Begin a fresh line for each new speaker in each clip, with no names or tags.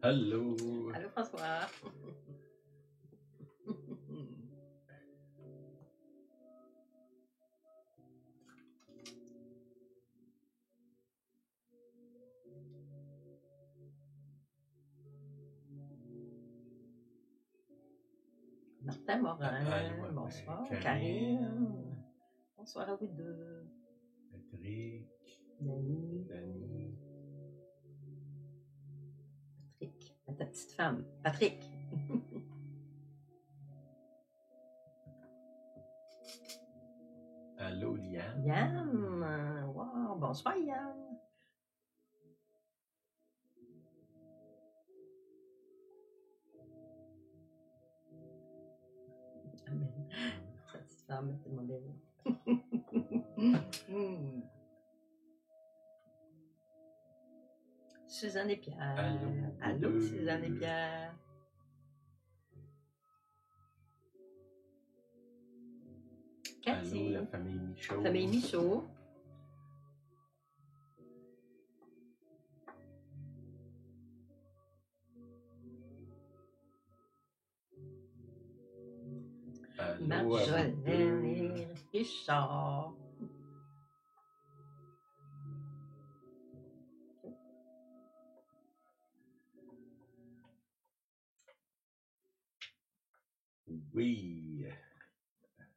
Allô?
Allô, François. Martin Morin.
Allô,
Bonsoir,
Karine.
Karine. Bonsoir à vous deux.
Patrick.
Dani.
Dani.
Patrick. Ta petite femme. Patrick.
Allô, Liane.
Yann. Wow. Bonsoir, Yann. Amen. Ta petite femme, c'est tellement belle. Suzanne et Pierre.
Allô,
Suzanne et Pierre. Cathy.
Allô, la famille Michaud.
Famille Michaud.
Allô,
Marjolaine et Richard.
Oui.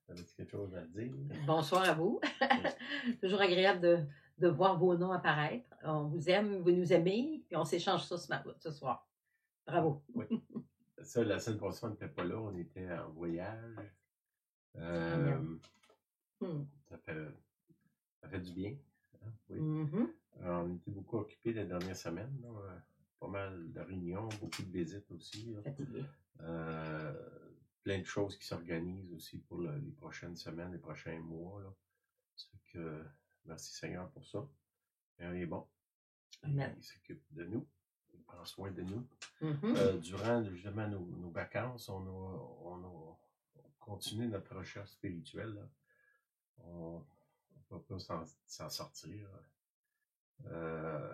Avez-vous quelque chose à dire?
Bonsoir à vous. Toujours agréable de voir vos noms apparaître. On vous aime, vous nous aimez, puis on s'échange ça ce soir. Bravo.
Oui. Ça, la semaine passée, on n'était pas là, on était en voyage. Ça fait du bien. Hein? Oui. On était beaucoup occupés les dernières semaines. Là. Pas mal de réunions, beaucoup de visites aussi.
Fatigué.
Plein de choses qui s'organisent aussi pour les prochaines semaines, les prochains mois. Là. Que, merci Seigneur pour ça. Il est bon.
Amen.
Il s'occupe de nous. Il prend soin de nous. Durant justement nos vacances, on a continué notre recherche spirituelle. Là. On ne peut pas s'en sortir. Je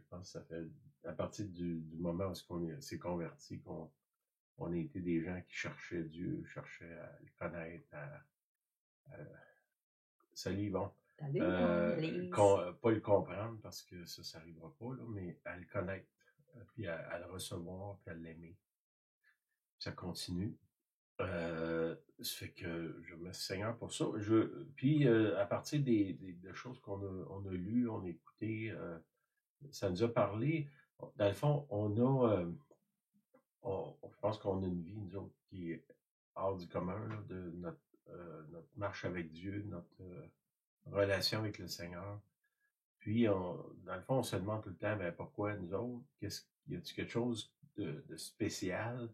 pense que ça fait à partir du moment où on s'est converti qu'on a été des gens qui cherchaient Dieu, cherchaient à le connaître, salut Yvon. Pas le comprendre parce que ça n'arrivera pas, là, mais à le connaître, puis à le recevoir, puis à l'aimer. Ça continue. Ça fait que je remercie Seigneur pour ça. Puis à partir des choses qu'on a lues, on a écoutées, ça nous a parlé. Dans le fond, je pense qu'on a une vie, nous autres, qui est hors du commun, là, de notre marche avec Dieu, notre relation avec le Seigneur. Puis, dans le fond, on se demande tout le temps, pourquoi nous autres? Y a-t-il quelque chose de spécial?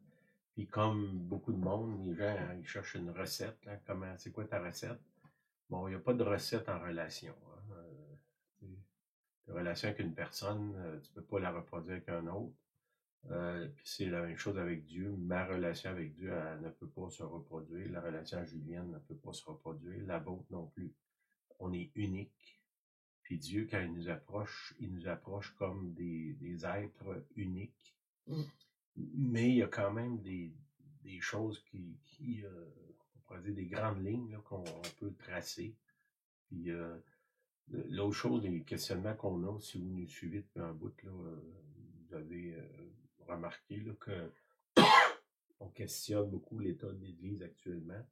Puis, comme beaucoup de monde, les gens, ils cherchent une recette. Hein, c'est quoi ta recette? Bon, il n'y a pas de recette en relation. Hein. La relation avec une personne, tu peux pas la reproduire avec un autre. Puis c'est la même chose avec Dieu. Ma relation avec Dieu, elle ne peut pas se reproduire. La relation à Julienne ne peut pas se reproduire. La vôtre non plus. On est unique. Puis Dieu, quand il nous approche comme des êtres uniques. Mais il y a quand même des choses on pourrait dire des grandes lignes là, qu'on peut tracer. Puis l'autre chose, les questionnements qu'on a, si vous nous suivez depuis un bout, là, vous avez remarqué là, que on questionne beaucoup l'état de l'Église actuellement.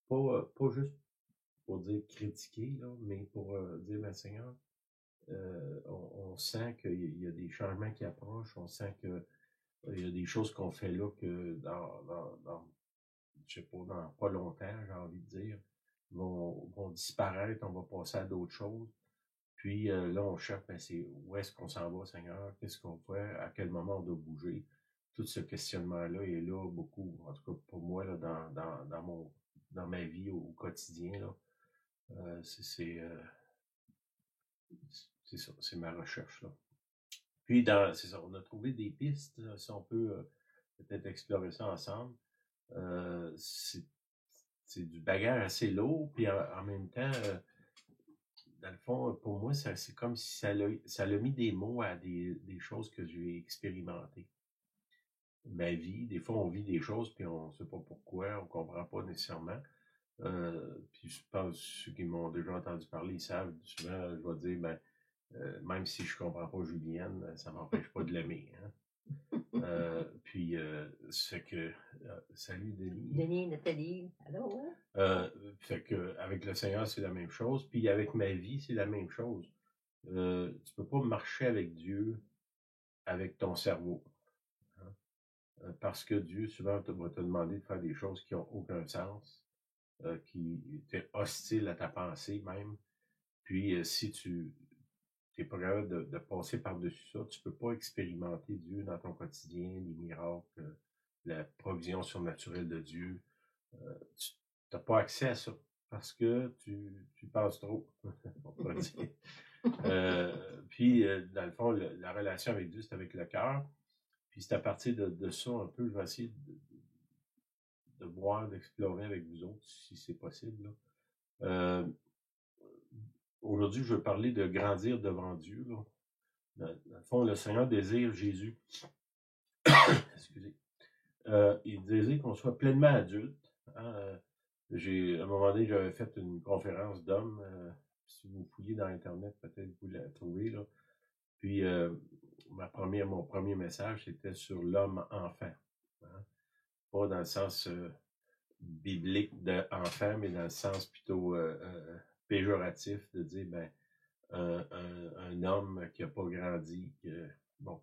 Pas juste pour dire critiquer, là, mais pour dire, Seigneur, on sent qu'il y a des changements qui approchent, on sent qu'il y a des choses qu'on fait là que je sais pas, dans pas longtemps, j'ai envie de dire, vont disparaître, on va passer à d'autres choses. Puis là, on cherche, c'est où est-ce qu'on s'en va, Seigneur? Qu'est-ce qu'on fait? À quel moment on doit bouger? Tout ce questionnement-là est là beaucoup, en tout cas pour moi, là, dans ma vie au quotidien. Là. C'est ça, c'est ma recherche. Là. Puis, c'est ça, on a trouvé des pistes, là, si on peut peut-être explorer ça ensemble. C'est du bagage assez lourd, puis en même temps, dans le fond, pour moi, c'est comme si ça l'a mis des mots à des choses que j'ai expérimentées. Ma vie, des fois, on vit des choses, puis on ne sait pas pourquoi, on ne comprend pas nécessairement. Puis je pense ceux qui m'ont déjà entendu parler, ils savent, souvent, je vais dire, ben, même si je ne comprends pas Julienne, ça ne m'empêche pas de l'aimer. Hein. Puis, c'est que, salut Denis.
Denis, Nathalie, allô?
Fait que, avec le Seigneur, c'est la même chose. Puis, avec ma vie, c'est la même chose. Tu peux pas marcher avec Dieu avec ton cerveau. Hein. Parce que Dieu, souvent, va te demander de faire des choses qui n'ont aucun sens, qui étaient hostiles à ta pensée même. Puis, si tu n'es pas capable de passer par-dessus ça, tu ne peux pas expérimenter Dieu dans ton quotidien, les miracles, la provision surnaturelle de Dieu. Tu n'as pas accès à ça parce que tu penses trop, on pourrait dire. Puis, dans le fond, la relation avec Dieu, c'est avec le cœur. Puis, c'est à partir de ça un peu, je vais essayer de voir, d'explorer avec vous autres, si c'est possible. Aujourd'hui, je veux parler de grandir devant Dieu. Là. Dans le fond, le Seigneur désire Jésus. Excusez. Il désire qu'on soit pleinement adulte. Hein. À un moment donné, j'avais fait une conférence d'hommes. Si vous fouillez dans Internet, peut-être vous la trouvez. Là. Puis, mon premier message, c'était sur l'homme-enfant. Hein. Pas dans le sens biblique d'enfant, mais dans le sens plutôt péjoratif de dire, ben, un homme qui n'a pas grandi. Bon.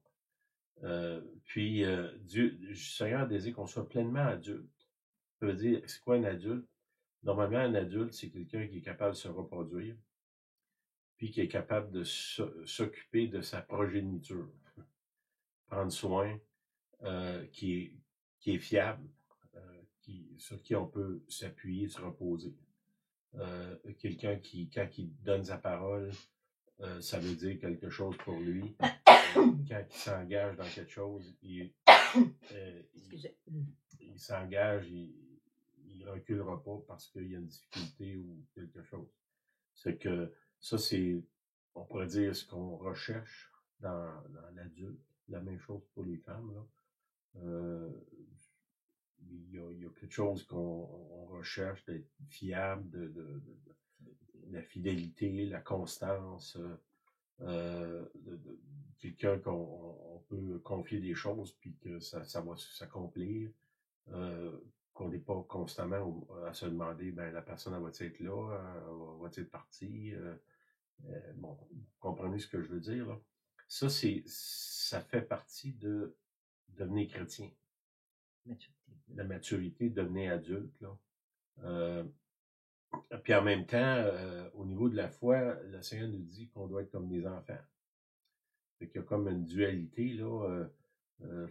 Puis, Dieu, le Seigneur désire qu'on soit pleinement adulte. Ça veut dire, c'est quoi un adulte? Normalement, un adulte, c'est quelqu'un qui est capable de se reproduire, puis qui est capable de s'occuper de sa progéniture. Prendre soin, qui est fiable, sur qui on peut s'appuyer, se reposer. Quelqu'un qui, quand il donne sa parole, ça veut dire quelque chose pour lui. Quand il s'engage dans quelque chose, il s'engage, il reculera pas parce qu'il y a une difficulté ou quelque chose. C'est que ça, c'est, on pourrait dire, ce qu'on recherche dans l'adulte. La même chose pour les femmes. Là. Il y a quelque chose qu'on recherche d'être fiable, de la fidélité, la constance, quelqu'un qu'on peut confier des choses puis que ça va s'accomplir, qu'on n'est pas constamment à se demander, ben la personne elle va-t-elle être là, va-t-elle être partie, bon, vous comprenez ce que je veux dire, là. Ça fait partie de devenir chrétien. La maturité, devenir adulte, là. Puis en même temps, au niveau de la foi, le Seigneur nous dit qu'on doit être comme des enfants. Fait qu'il y a comme une dualité, là.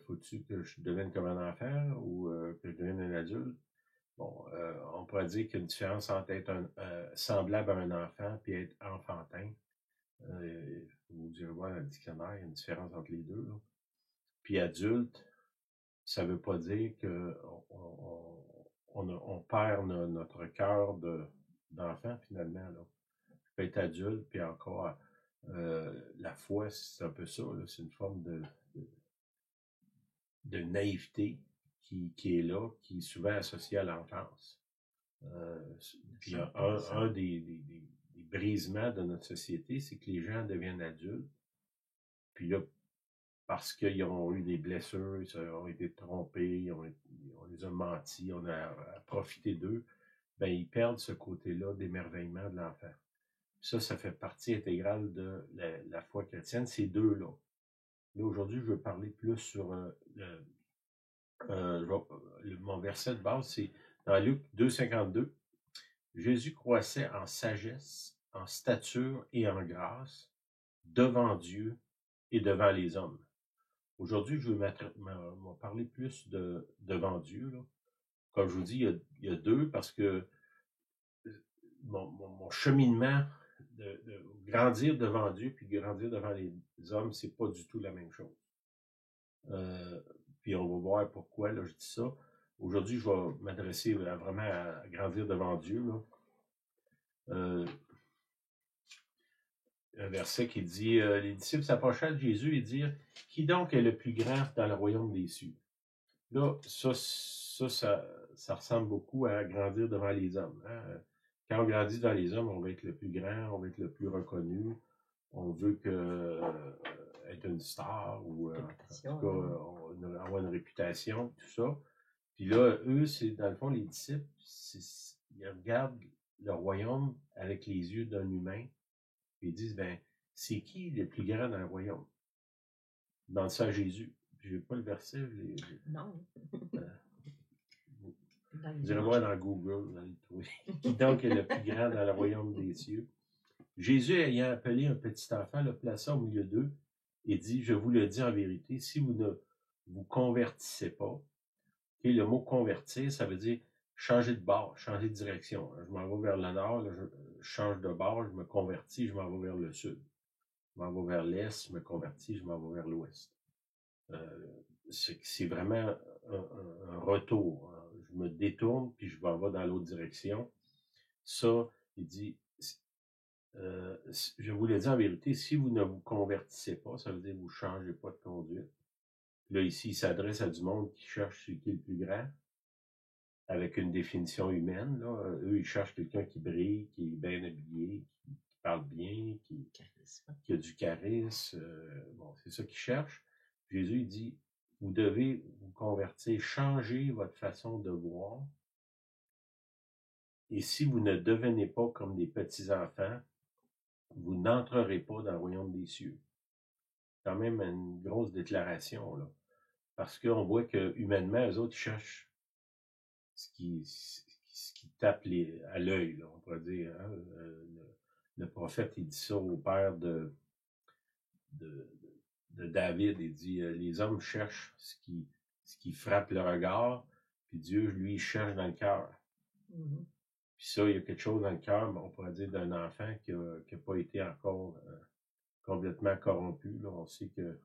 Faut-tu que je devienne comme un enfant ou que je devienne un adulte? Bon, on pourrait dire qu'il y a une différence entre être semblable à un enfant et être enfantin. Vous direz voir dans le dictionnaire, il y a une différence entre les deux. Là. Puis adulte, ça ne veut pas dire qu'on perd notre cœur d'enfant finalement. Là. Je peux être adulte, puis encore la foi, c'est un peu ça. C'est une forme de naïveté qui est là, qui est souvent associée à l'enfance. Puis un des brisements de notre société, c'est que les gens deviennent adultes, puis là, parce qu'ils ont eu des blessures, ils ont été trompés, on les a menti, on a profité d'eux, ben ils perdent ce côté-là d'émerveillement de l'enfant. Ça fait partie intégrale de la foi chrétienne, ces deux-là. Là, aujourd'hui, je veux parler plus sur mon verset de base, c'est dans Luc 2,52. Jésus croissait en sagesse, en stature et en grâce devant Dieu et devant les hommes. Aujourd'hui, je vais parler plus devant Dieu. Là. Comme je vous dis, il y a deux parce que mon cheminement de grandir devant Dieu puis grandir devant les hommes, c'est pas du tout la même chose. Puis on va voir pourquoi là, je dis ça. Aujourd'hui, je vais m'adresser vraiment à grandir devant Dieu. Là. un verset qui dit les disciples s'approchèrent de Jésus et dirent qui donc est le plus grand dans le royaume des cieux? Là, ça ressemble beaucoup à grandir devant les hommes. Hein? Quand on grandit devant les hommes, on veut être le plus grand, on veut être le plus reconnu, on veut être une star ou en tout cas avoir une réputation, tout ça. Puis là, eux, c'est dans le fond, les disciples, ils regardent le royaume avec les yeux d'un humain, puis ils disent, ben, c'est qui le plus grand dans le royaume? Dans le sang Jésus. Je n'ai pas le verset.
Non.
Vous irez voir dans Google, vous allez le trouver. Qui donc est le plus grand dans le royaume des cieux? Jésus, ayant appelé un petit enfant, le plaça au milieu d'eux et dit, je vous le dis en vérité, si vous ne vous convertissez pas, et le mot convertir, ça veut dire changer de bord, changer de direction. Je m'en vais vers le nord, là, je change de bord, je me convertis, je m'en vais vers le sud. Je m'en vais vers l'est, je me convertis, je m'en vais vers l'ouest. C'est vraiment un retour. Je me détourne, puis je m'en vais dans l'autre direction. Ça, il dit, je vous le dis en vérité, si vous ne vous convertissez pas, ça veut dire que vous ne changez pas de conduite. Là, ici, il s'adresse à du monde qui cherche celui qui est le plus grand, avec une définition humaine. Là. Eux, ils cherchent quelqu'un qui brille, qui est bien habillé, qui parle bien, qui a du charisme. Bon, c'est ça qu'ils cherchent. Jésus, il dit, vous devez vous convertir, changer votre façon de voir. Et si vous ne devenez pas comme des petits-enfants, vous n'entrerez pas dans le royaume des cieux. C'est quand même une grosse déclaration, là. Parce qu'on voit que humainement, eux autres, ils cherchent ce qui tape à l'œil, on pourrait dire. Hein? Le prophète, il dit ça au père de David. Il dit les hommes cherchent ce qui frappe le regard, puis Dieu, lui, cherche dans le cœur.
Mm-hmm.
Puis ça, il y a quelque chose dans le cœur, on pourrait dire, d'un enfant qui n'a pas été encore complètement corrompu. Là. On sait qu'il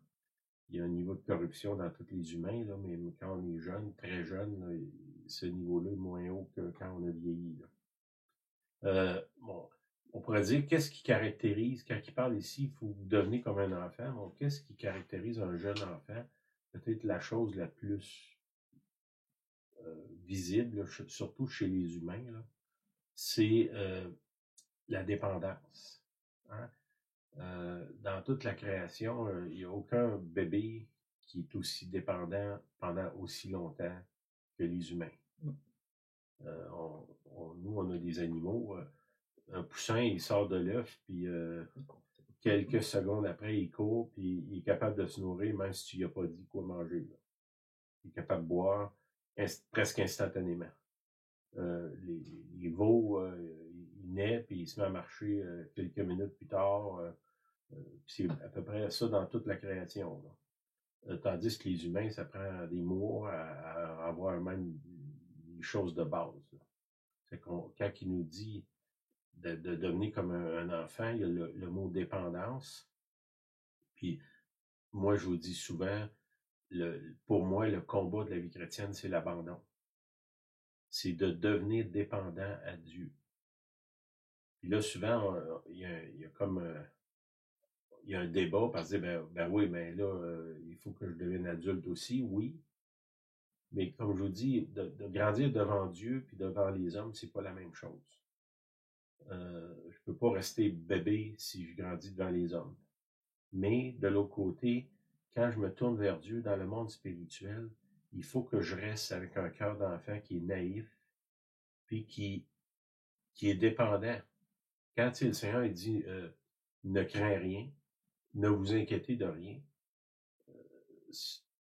y a un niveau de corruption dans tous les humains, là, mais quand on est jeune, très jeune, là, ce niveau-là est moins haut que quand on a vieilli. Bon, on pourrait dire, qu'est-ce qui caractérise, quand il parle ici, il faut vous devenir comme un enfant. Bon, qu'est-ce qui caractérise un jeune enfant? Peut-être la chose la plus visible, là, surtout chez les humains, c'est la dépendance. Hein? Dans toute la création, il n'y a aucun bébé qui est aussi dépendant pendant aussi longtemps que les humains. Nous, on a des animaux. Un poussin, il sort de l'œuf, puis quelques secondes après, il court, puis il est capable de se nourrir, même si tu lui as pas dit quoi manger. Là. Il est capable de boire presque instantanément. Les veaux, il naît, puis il se met à marcher quelques minutes plus tard. C'est à peu près ça dans toute la création. Tandis que les humains, ça prend des mois à avoir même des choses de base. Quand il nous dit de devenir comme un enfant, il y a le mot dépendance. Puis moi, je vous dis souvent, pour moi, le combat de la vie chrétienne, c'est l'abandon. C'est de devenir dépendant à Dieu. Puis là, souvent, il y a comme il y a un débat parce que ben oui, mais là, il faut que je devienne adulte aussi, oui. Mais comme je vous dis, de grandir devant Dieu puis devant les hommes, c'est pas la même chose. Je peux pas rester bébé si je grandis devant les hommes. Mais de l'autre côté, quand je me tourne vers Dieu dans le monde spirituel, il faut que je reste avec un cœur d'enfant qui est naïf, puis qui est dépendant. Quand le Seigneur il dit ne crains rien, ne vous inquiétez de rien,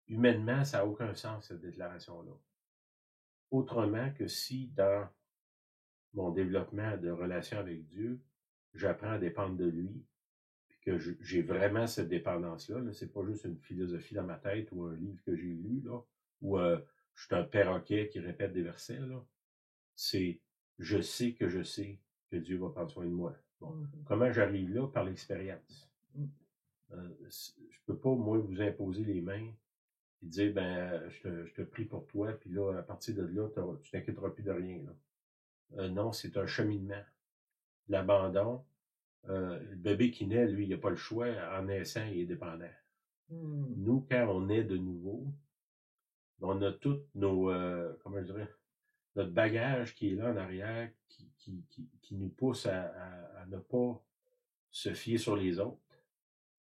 humainement, ça n'a aucun sens, cette déclaration-là. Autrement que si, dans mon développement de relation avec Dieu, j'apprends à dépendre de lui, puis que j'ai vraiment cette dépendance-là. Là, c'est pas juste une philosophie dans ma tête ou un livre que j'ai lu, là, ou je suis un perroquet qui répète des versets. Là. C'est je sais que Dieu va prendre soin de moi. Bon. Comment j'arrive là? Par l'expérience. Je peux pas, moi, vous imposer les mains et dire, ben, je te prie pour toi, puis là, à partir de là, tu t'inquiéteras plus de rien. Là. Non, c'est un cheminement. L'abandon, Le bébé qui naît, lui, il n'a pas le choix. En naissant, il est dépendant. Nous, quand on naît de nouveau, on a tous nos, comment je dirais, notre bagage qui est là en arrière, qui nous pousse à ne pas se fier sur les autres,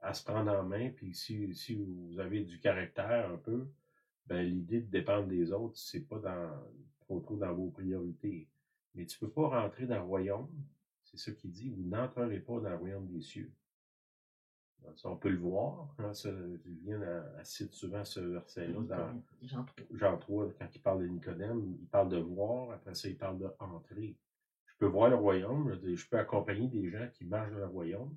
à se prendre en main. Puis si vous avez du caractère un peu, ben l'idée de dépendre des autres, c'est pas trop dans vos priorités. Mais tu peux pas rentrer dans le royaume, c'est ça qu'il dit, vous n'entrerez pas dans le royaume des cieux. On peut le voir, hein, Julien cite souvent ce verset-là dans Jean 3, quand il parle de Nicodème, il parle de voir, après ça, il parle de entrer. Je peux voir le royaume, je peux accompagner des gens qui marchent dans le royaume,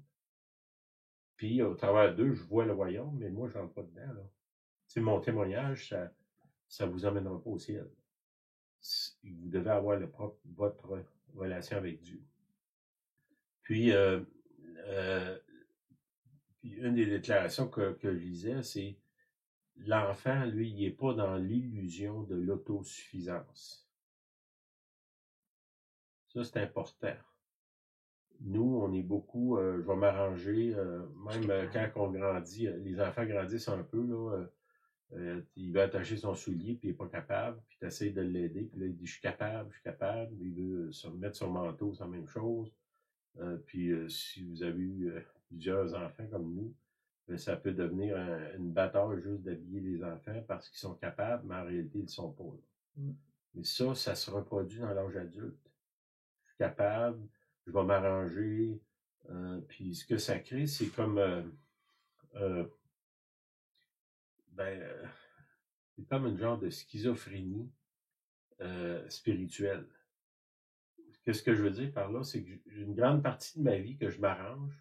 puis au travers d'eux, je vois le royaume, mais moi, je rentre pas dedans. Là. Mon témoignage, ça vous amènera pas au ciel. Vous devez avoir votre relation avec Dieu. Puis, une des déclarations que je lisais, c'est l'enfant, lui, il n'est pas dans l'illusion de l'autosuffisance. Ça, c'est important. Nous, on est beaucoup, je vais m'arranger, même quand on grandit, les enfants grandissent un peu, là, il veut attacher son soulier, puis il n'est pas capable, puis tu essaies de l'aider, puis là, il dit « je suis capable », il veut se mettre son manteau, c'est la même chose. Puis si vous avez eu plusieurs enfants comme nous, ça peut devenir une bataille juste d'habiller les enfants parce qu'ils sont capables, mais en réalité, ils ne le sont pas. Mais ça se reproduit dans l'âge adulte. Je suis capable, je vais m'arranger, puis ce que ça crée, c'est comme c'est comme une genre de schizophrénie spirituelle. Qu'est-ce que je veux dire par là? C'est que j'ai une grande partie de ma vie que je m'arrange,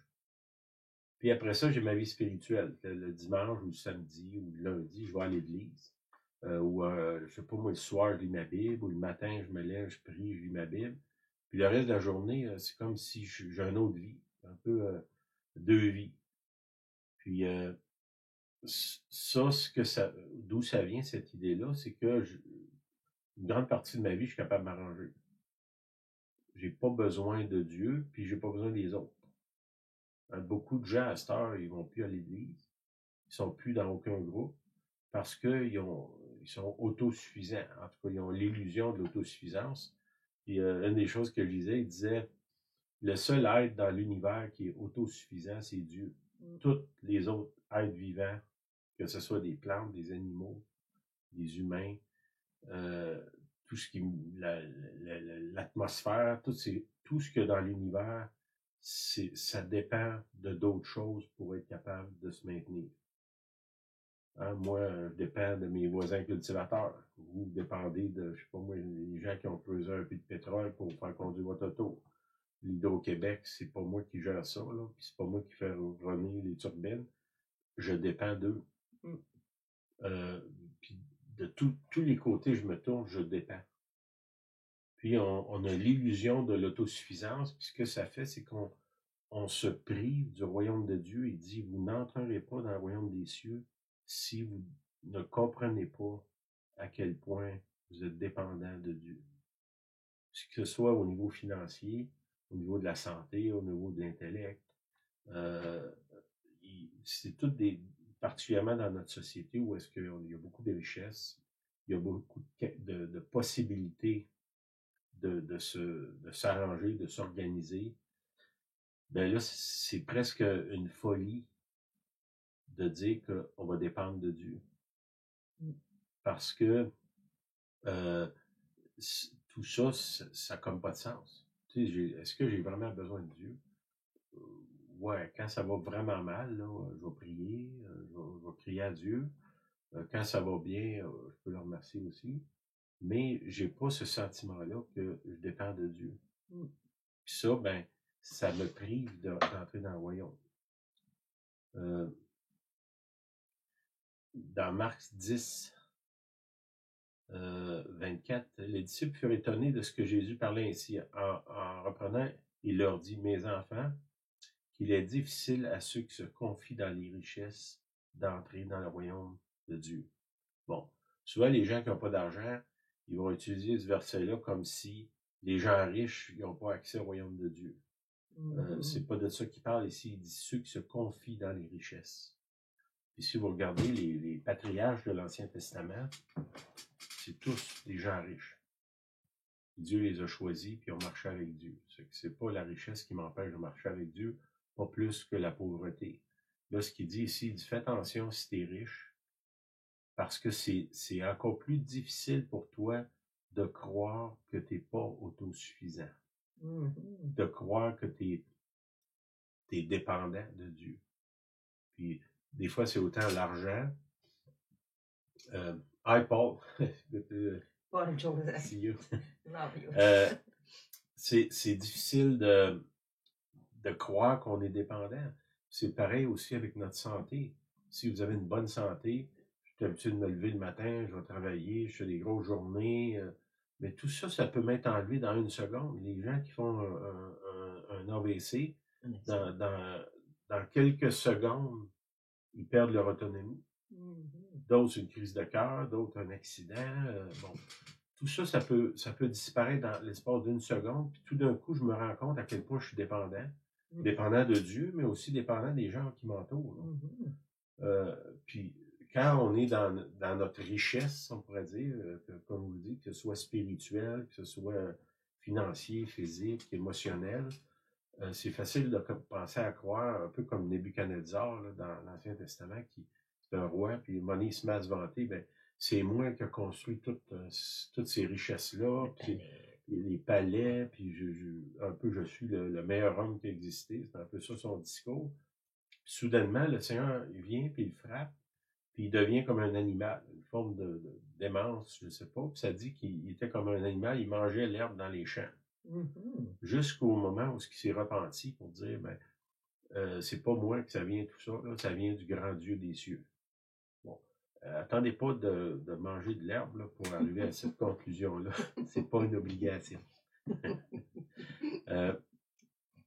puis après ça, j'ai ma vie spirituelle. Le dimanche ou le samedi ou le lundi, je vais à l'église. Ou, je sais pas, moi, le soir, je lis ma Bible. Ou le matin, je me lève, je prie, je lis ma Bible. Puis le reste de la journée, c'est comme si j'ai une autre vie. Un peu deux vies. Puis ça, d'où ça vient, cette idée-là, c'est que une grande partie de ma vie, je suis capable de m'arranger. J'ai pas besoin de Dieu, puis j'ai pas besoin des autres. Beaucoup de gens à cette heure, ils vont plus à l'église. Ils sont plus dans aucun groupe parce qu'ils sont autosuffisants. En tout cas, ils ont l'illusion de l'autosuffisance. Puis une des choses que je lisais, il disait le seul être dans l'univers qui est autosuffisant, c'est Dieu. Tous les autres êtres vivants, que ce soit des plantes, des animaux, des humains, tout ce qui l'atmosphère, tout ce que dans l'univers, ça dépend de d'autres choses pour être capable de se maintenir. Hein, moi, je dépends de mes voisins cultivateurs. Vous dépendez de, je sais pas moi, les gens qui ont creusé un puits de pétrole pour faire conduire votre auto. L'Hydro-Québec, c'est pas moi qui gère ça, là, puis c'est pas moi qui fais runner les turbines. Je dépends d'eux. Puis de tous les côtés, je me tourne, je dépends. Puis on a l'illusion de l'autosuffisance, puis ce que ça fait, c'est qu'on se prive du royaume de Dieu. Il dit, vous n'entrerez pas dans le royaume des cieux si vous ne comprenez pas à quel point vous êtes dépendant de Dieu. Que ce soit au niveau financier, au niveau de la santé, au niveau de l'intellect. C'est toutes particulièrement dans notre société où est-ce qu'il y a beaucoup de richesses, il y a beaucoup de possibilités de s'arranger, de s'organiser. Ben là, c'est presque une folie de dire qu'on va dépendre de Dieu. Parce que tout ça, ça n'a comme pas de sens. Tu sais, est-ce que j'ai vraiment besoin de Dieu? Ouais, quand ça va vraiment mal, là, je vais prier, je vais crier à Dieu. Quand ça va bien, je peux le remercier aussi. Mais j'ai pas ce sentiment-là que je dépends de Dieu. Puis ça, ben, ça me prive d'entrer dans le royaume. Dans Marc 10, 24, les disciples furent étonnés de ce que Jésus parlait ainsi. En reprenant, il leur dit, mes enfants, qu'il est difficile à ceux qui se confient dans les richesses d'entrer dans le royaume de Dieu. Bon, souvent les gens qui n'ont pas d'argent, ils vont utiliser ce verset-là comme si les gens riches n'ont pas accès au royaume de Dieu. C'est pas de ça qu'il parle ici. Il dit ceux qui se confient dans les richesses. Puis si vous regardez les patriarches de l'Ancien Testament, c'est tous des gens riches. Dieu les a choisis, puis ont marché avec Dieu. C'est pas la richesse qui m'empêche de marcher avec Dieu, pas plus que la pauvreté. Là, ce qu'il dit ici, il dit fais attention si tu es riche, parce que c'est encore plus difficile pour toi de croire que tu n'es pas autosuffisant, de croire que tu es dépendant de Dieu. Puis, des fois, c'est autant l'argent. Hi, Paul.
Bonjour.
See you.
Love you.
C'est difficile de croire qu'on est dépendant. C'est pareil aussi avec notre santé. Si vous avez une bonne santé, je suis habitué de me lever le matin, je vais travailler, je fais des grosses journées, mais tout ça, ça peut m'être enlevé dans une seconde. Les gens qui font un AVC, dans quelques secondes, ils perdent leur autonomie. D'autres, une crise de cœur, d'autres, un accident. Bon, tout ça, ça peut disparaître dans l'espace d'une seconde. Puis tout d'un coup, je me rends compte à quel point je suis dépendant. Dépendant de Dieu, mais aussi dépendant des gens qui m'entourent. Puis quand on est dans notre richesse, on pourrait dire, comme vous dites, que ce soit spirituel, que ce soit financier, physique, émotionnel, c'est facile de penser à croire, un peu comme Nebuchadnezzar là, dans l'Ancien Testament, qui est un roi, puis il se met à se vanter, ben, c'est moi qui ai construit toutes ces richesses-là, puis les palais, puis je suis le meilleur homme qui a existé. C'est un peu ça son discours. Puis, soudainement, le Seigneur il vient, puis il frappe, puis il devient comme un animal, une forme de démence, je ne sais pas. Puis ça dit qu'il était comme un animal, il mangeait l'herbe dans les champs. Jusqu'au moment où il s'est repenti pour dire, ben, c'est pas moi que ça vient tout ça, là, ça vient du grand Dieu des cieux. Bon. Attendez pas de manger de l'herbe là, pour arriver à cette conclusion-là. C'est pas une obligation.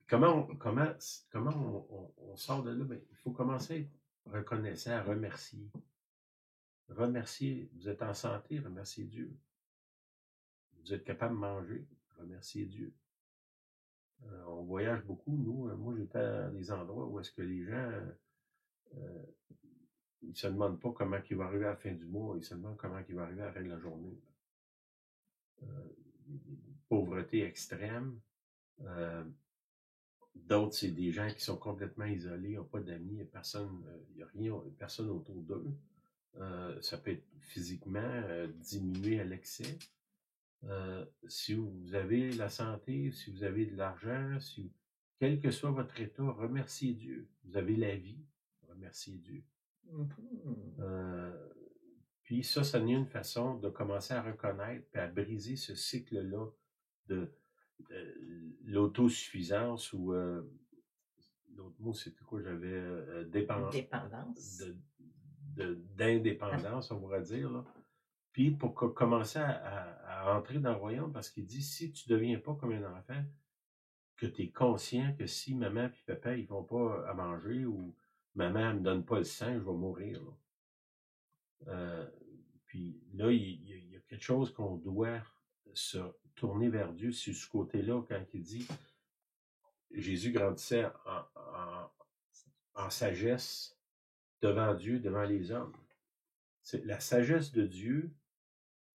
Comment on sort de là? Ben, il faut commencer à être reconnaissant, à remercier. Remercier, vous êtes en santé, remerciez Dieu. Vous êtes capable de manger, remerciez Dieu. On voyage beaucoup, nous. Moi, j'étais à des endroits où est-ce que les gens, ils ne se demandent pas comment ils vont arriver à la fin du mois, ils se demandent comment ils vont arriver à la fin de la journée. Pauvreté extrême. D'autres, c'est des gens qui sont complètement isolés, n'ont pas d'amis, il n'y a rien, personne autour d'eux. Ça peut être physiquement diminué à l'excès. Si vous avez la santé, si vous avez de l'argent, quel que soit votre état, remerciez Dieu. Vous avez la vie, remerciez Dieu. Puis ça n'est une façon de commencer à reconnaître et à briser ce cycle-là de l'autosuffisance ou l'autre mot c'était quoi j'avais
Dépendance.
d'indépendance on pourrait dire là. Puis pour commencer à entrer dans le royaume, parce qu'il dit si tu ne deviens pas comme un enfant, que tu es conscient que si maman et papa ils font pas à manger ou maman ne me donne pas le sein, je vais mourir là. Puis là il y a quelque chose qu'on doit se tourner vers Dieu sur ce côté-là quand il dit Jésus grandissait en sagesse devant Dieu, devant les hommes. La sagesse de Dieu,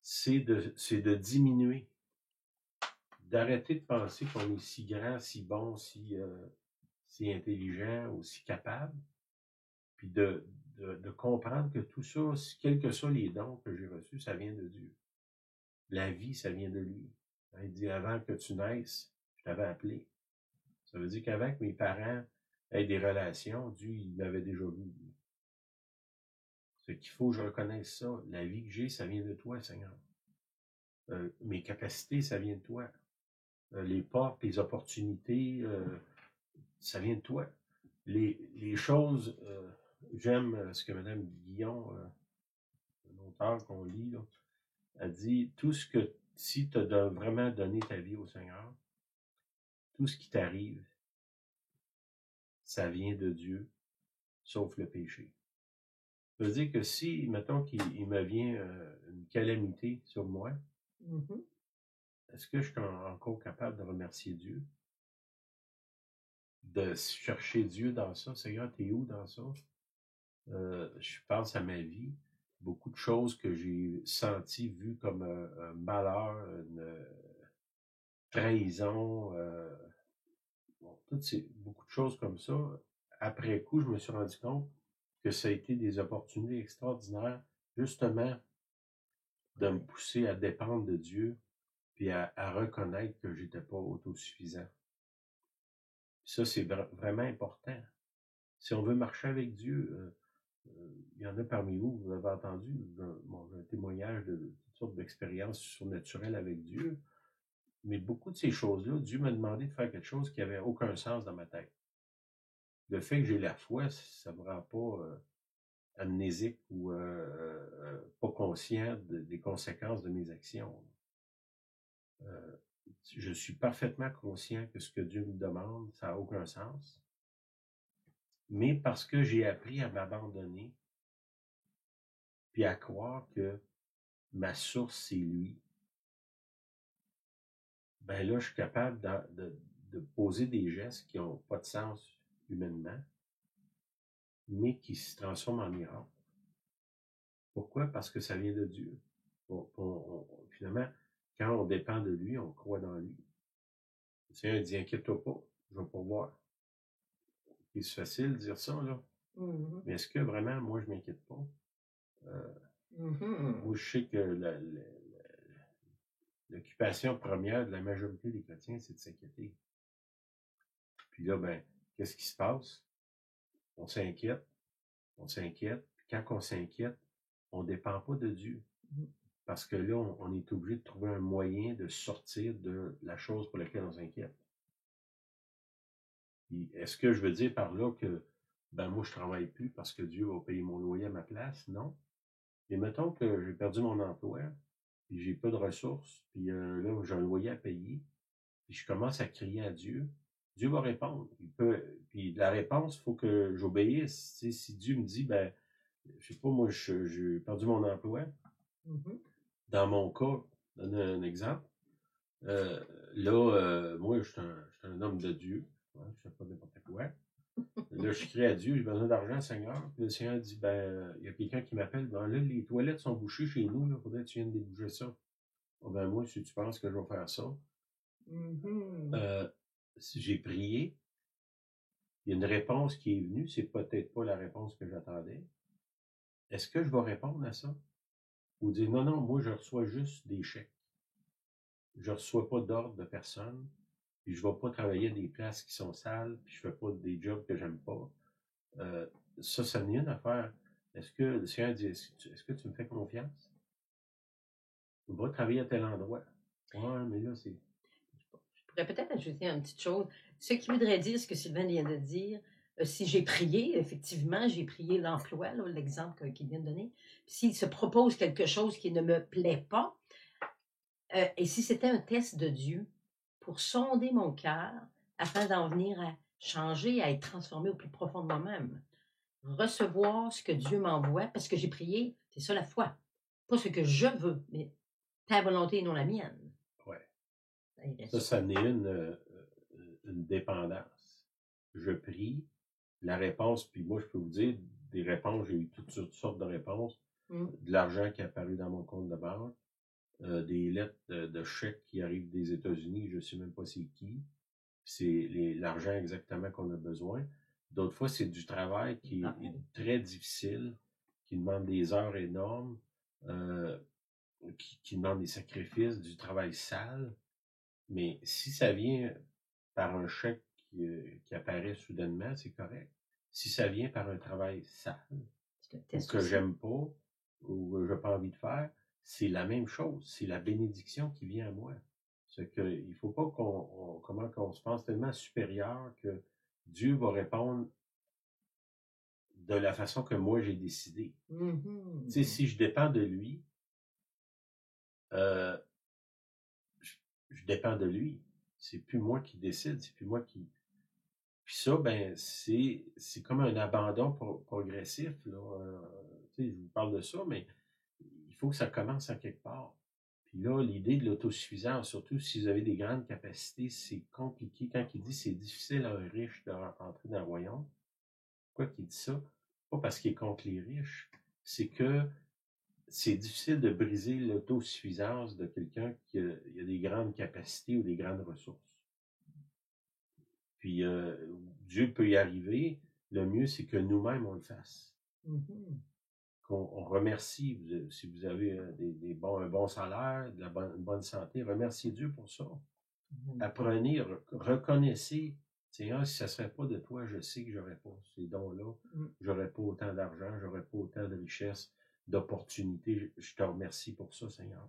c'est de diminuer, d'arrêter de penser qu'on est si grand, si bon, si intelligent ou si capable, puis de comprendre que tout ça, quels que soient les dons que j'ai reçus, ça vient de Dieu. La vie, ça vient de lui. Il dit, avant que tu naisses, je t'avais appelé. Ça veut dire qu'avant que mes parents aient des relations, Dieu, il m'avait déjà vu. Ce qu'il faut que je reconnaisse ça. La vie que j'ai, ça vient de toi, Seigneur. Mes capacités, ça vient de toi. Les portes, les opportunités, ça vient de toi. Les choses, j'aime ce que Mme Guillon, un auteur qu'on lit, là, a dit, tout ce que, si tu as vraiment donné ta vie au Seigneur, tout ce qui t'arrive, ça vient de Dieu, sauf le péché. Ça veut dire que si, mettons qu'il me vient une calamité sur moi, est-ce que je suis encore capable de remercier Dieu? de chercher Dieu dans ça. Seigneur, t'es où dans ça? Je pense à ma vie, beaucoup de choses que j'ai senties, vues comme un malheur, une trahison, bon, beaucoup de choses comme ça. Après coup, je me suis rendu compte que ça a été des opportunités extraordinaires, justement, de me pousser à dépendre de Dieu, puis à reconnaître que j'étais pas autosuffisant. Ça, c'est vraiment important. Si on veut marcher avec Dieu, il y en a parmi vous, vous avez entendu, j'ai un témoignage de toutes sortes d'expériences surnaturelles avec Dieu, mais beaucoup de ces choses-là, Dieu m'a demandé de faire quelque chose qui n'avait aucun sens dans ma tête. Le fait que j'ai la foi, ça ne me rend pas amnésique ou pas conscient des conséquences de mes actions. Je suis parfaitement conscient que ce que Dieu me demande, ça n'a aucun sens. Mais parce que j'ai appris à m'abandonner, puis à croire que ma source, c'est lui, ben là, je suis capable de poser des gestes qui n'ont pas de sens humainement, mais qui se transforment en miracle. Pourquoi? Parce que ça vient de Dieu. Finalement, quand on dépend de lui, on croit dans lui. Le Seigneur dit, inquiète-toi pas, je vais pourvoir. C'est facile de dire ça, là.
Mhm.
Mais est-ce que vraiment, moi, je m'inquiète pas? Moi, je sais que l'occupation première de la majorité des chrétiens, c'est de s'inquiéter. Puis là, ben, qu'est-ce qui se passe? On s'inquiète. Puis quand on s'inquiète, on ne dépend pas de Dieu. Parce que là, on est obligé de trouver un moyen de sortir de la chose pour laquelle on s'inquiète. Est-ce que je veux dire par là que, ben moi, je ne travaille plus parce que Dieu va payer mon loyer à ma place? Non. Mais mettons que j'ai perdu mon emploi, puis j'ai pas de ressources, puis là, j'ai un loyer à payer, puis je commence à crier à Dieu. Dieu va répondre. Puis la réponse, il faut que j'obéisse. Tu sais, si Dieu me dit, ben, je sais pas, moi, j'ai perdu mon emploi. Dans mon cas, je donne un exemple. Moi, je suis un homme de Dieu. Hein, je ne fais pas n'importe quoi. Là, je crie à Dieu, j'ai besoin d'argent, Seigneur. Puis le Seigneur dit, ben, il y a quelqu'un qui m'appelle. Ben là, les toilettes sont bouchées chez nous. Il faudrait que tu viennes déboucher ça. Oh, ben, moi, si tu penses que je vais faire ça. Si j'ai prié, il y a une réponse qui est venue. C'est peut-être pas la réponse que j'attendais. Est-ce que je vais répondre à ça? Ou dire, non, non, moi, je reçois juste des chèques. Je ne reçois pas d'ordre de personne. Puis je ne vais pas travailler à des places qui sont sales, puis je ne fais pas des jobs que j'aime pas. Ça n'a rien à faire. Est-ce que le Seigneur dit, est-ce que tu me fais confiance? On va travailler à tel endroit. Ouais, mais là, c'est...
Je pourrais peut-être ajouter une petite chose. Ce qui voudrait dire ce que Sylvain vient de dire, si j'ai prié, effectivement, j'ai prié l'emploi, l'exemple qu'il vient de donner. S'il se propose quelque chose qui ne me plaît pas, et si c'était un test de Dieu pour sonder mon cœur afin d'en venir à changer, à être transformé au plus profond de moi-même, recevoir ce que Dieu m'envoie, parce que j'ai prié, c'est ça la foi. Pas ce que je veux, mais ta volonté et non la mienne.
Ouais.
Ça
Ça n'est une dépendance. Je prie, la réponse, puis moi, je peux vous dire, des réponses, j'ai eu toutes sortes de réponses. De l'argent qui est apparu dans mon compte de banque, des lettres de chèques qui arrivent des États-Unis, je ne sais même pas c'est qui. C'est l'argent exactement qu'on a besoin. D'autres fois, c'est du travail qui est très difficile, qui demande des heures énormes, qui demande des sacrifices, du travail sale. Mais si ça vient par un chèque qui apparaît soudainement, c'est correct. Si ça vient par un travail sale, ou que j'aime pas, ou que je n'ai pas envie de faire, c'est la même chose. C'est la bénédiction qui vient à moi. C'est qu'il ne faut pas qu'on se pense tellement supérieur que Dieu va répondre de la façon que moi j'ai décidé. Tu sais, si je dépends de lui, je dépends de lui. C'est plus moi qui décide, c'est plus moi qui... Puis ça, ben, c'est comme un abandon progressif, là. Tu sais, je vous parle de ça, mais il faut que ça commence à quelque part. Puis là, l'idée de l'autosuffisance, surtout si vous avez des grandes capacités, c'est compliqué. Quand il dit c'est difficile à un riche de rentrer dans le royaume, pourquoi qu'il dit ça? Pas parce qu'il est contre les riches, c'est que c'est difficile de briser l'autosuffisance de quelqu'un qui a des grandes capacités ou des grandes ressources. Puis Dieu peut y arriver. Le mieux, c'est que nous-mêmes, on le fasse. Qu'on remercie. Si vous avez un bon salaire, une bonne santé, remerciez Dieu pour ça. Apprenez, reconnaissez. Seigneur, si ça ne serait pas de toi, je sais que j'aurais pas ces dons-là. J'aurais pas autant d'argent, j'aurais pas autant de richesse, d'opportunités. Je te remercie pour ça, Seigneur.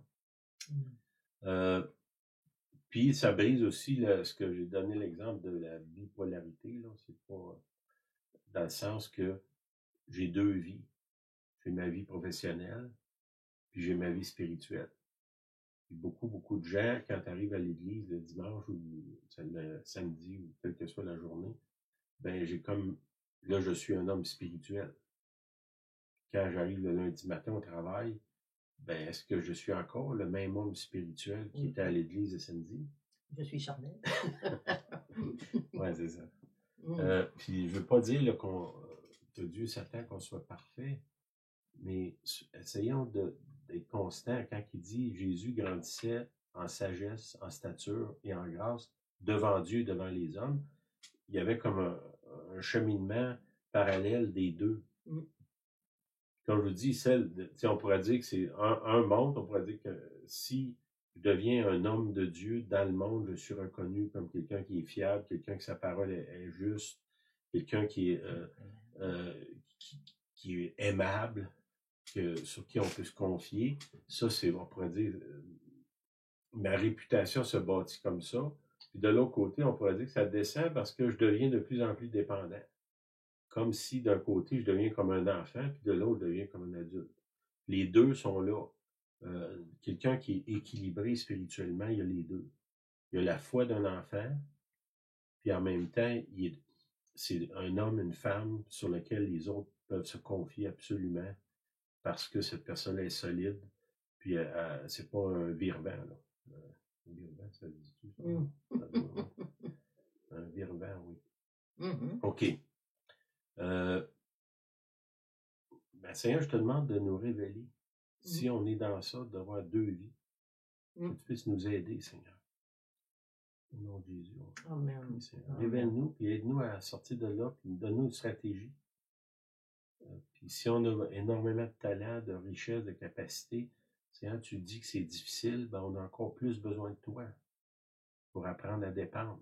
Puis ça brise aussi ce que j'ai donné l'exemple de la bipolarité. Là. C'est pas dans le sens que j'ai deux vies. J'ai ma vie professionnelle, puis j'ai ma vie spirituelle. Puis beaucoup de gens, quand tu arrives à l'église le dimanche ou le samedi ou quelle que soit la journée, ben là, je suis un homme spirituel. Quand j'arrive le lundi matin au travail, ben est-ce que je suis encore le même homme spirituel qui était à l'église le samedi?
Je suis charnel.
Ouais, c'est ça. Puis je veux pas dire là, que Dieu s'attend qu'on soit parfait, mais essayons d'être constants quand il dit Jésus grandissait en sagesse, en stature et en grâce devant Dieu, devant les hommes. Il y avait comme un cheminement parallèle des deux. Comme je vous dis, on pourrait dire que c'est un monde, on pourrait dire que si je deviens un homme de Dieu dans le monde, je suis reconnu comme quelqu'un qui est fiable, quelqu'un que sa parole est juste, quelqu'un qui est aimable, sur qui on peut se confier. Ça, on pourrait dire, ma réputation se bâtit comme ça. Puis de l'autre côté, on pourrait dire que ça descend parce que je deviens de plus en plus dépendant. Comme si d'un côté, je deviens comme un enfant, puis de l'autre, je deviens comme un adulte. Les deux sont là. Quelqu'un qui est équilibré spirituellement, il y a les deux. Il y a la foi d'un enfant, puis en même temps, c'est un homme, une femme sur lequel les autres peuvent se confier absolument parce que cette personne est solide, puis c'est pas un virevent, là. Un virevent, ça dit tout ça? Un virevent, oui. OK. Seigneur, je te demande de nous révéler, si on est dans ça, d'avoir deux vies, que tu puisses nous aider, Seigneur. Au nom de Jésus.
Amen.
Révèle-nous, puis aide-nous à sortir de là, puis donne-nous une stratégie. Puis si on a énormément de talent, de richesse, de capacité, Seigneur, tu dis que c'est difficile, ben on a encore plus besoin de toi pour apprendre à dépendre.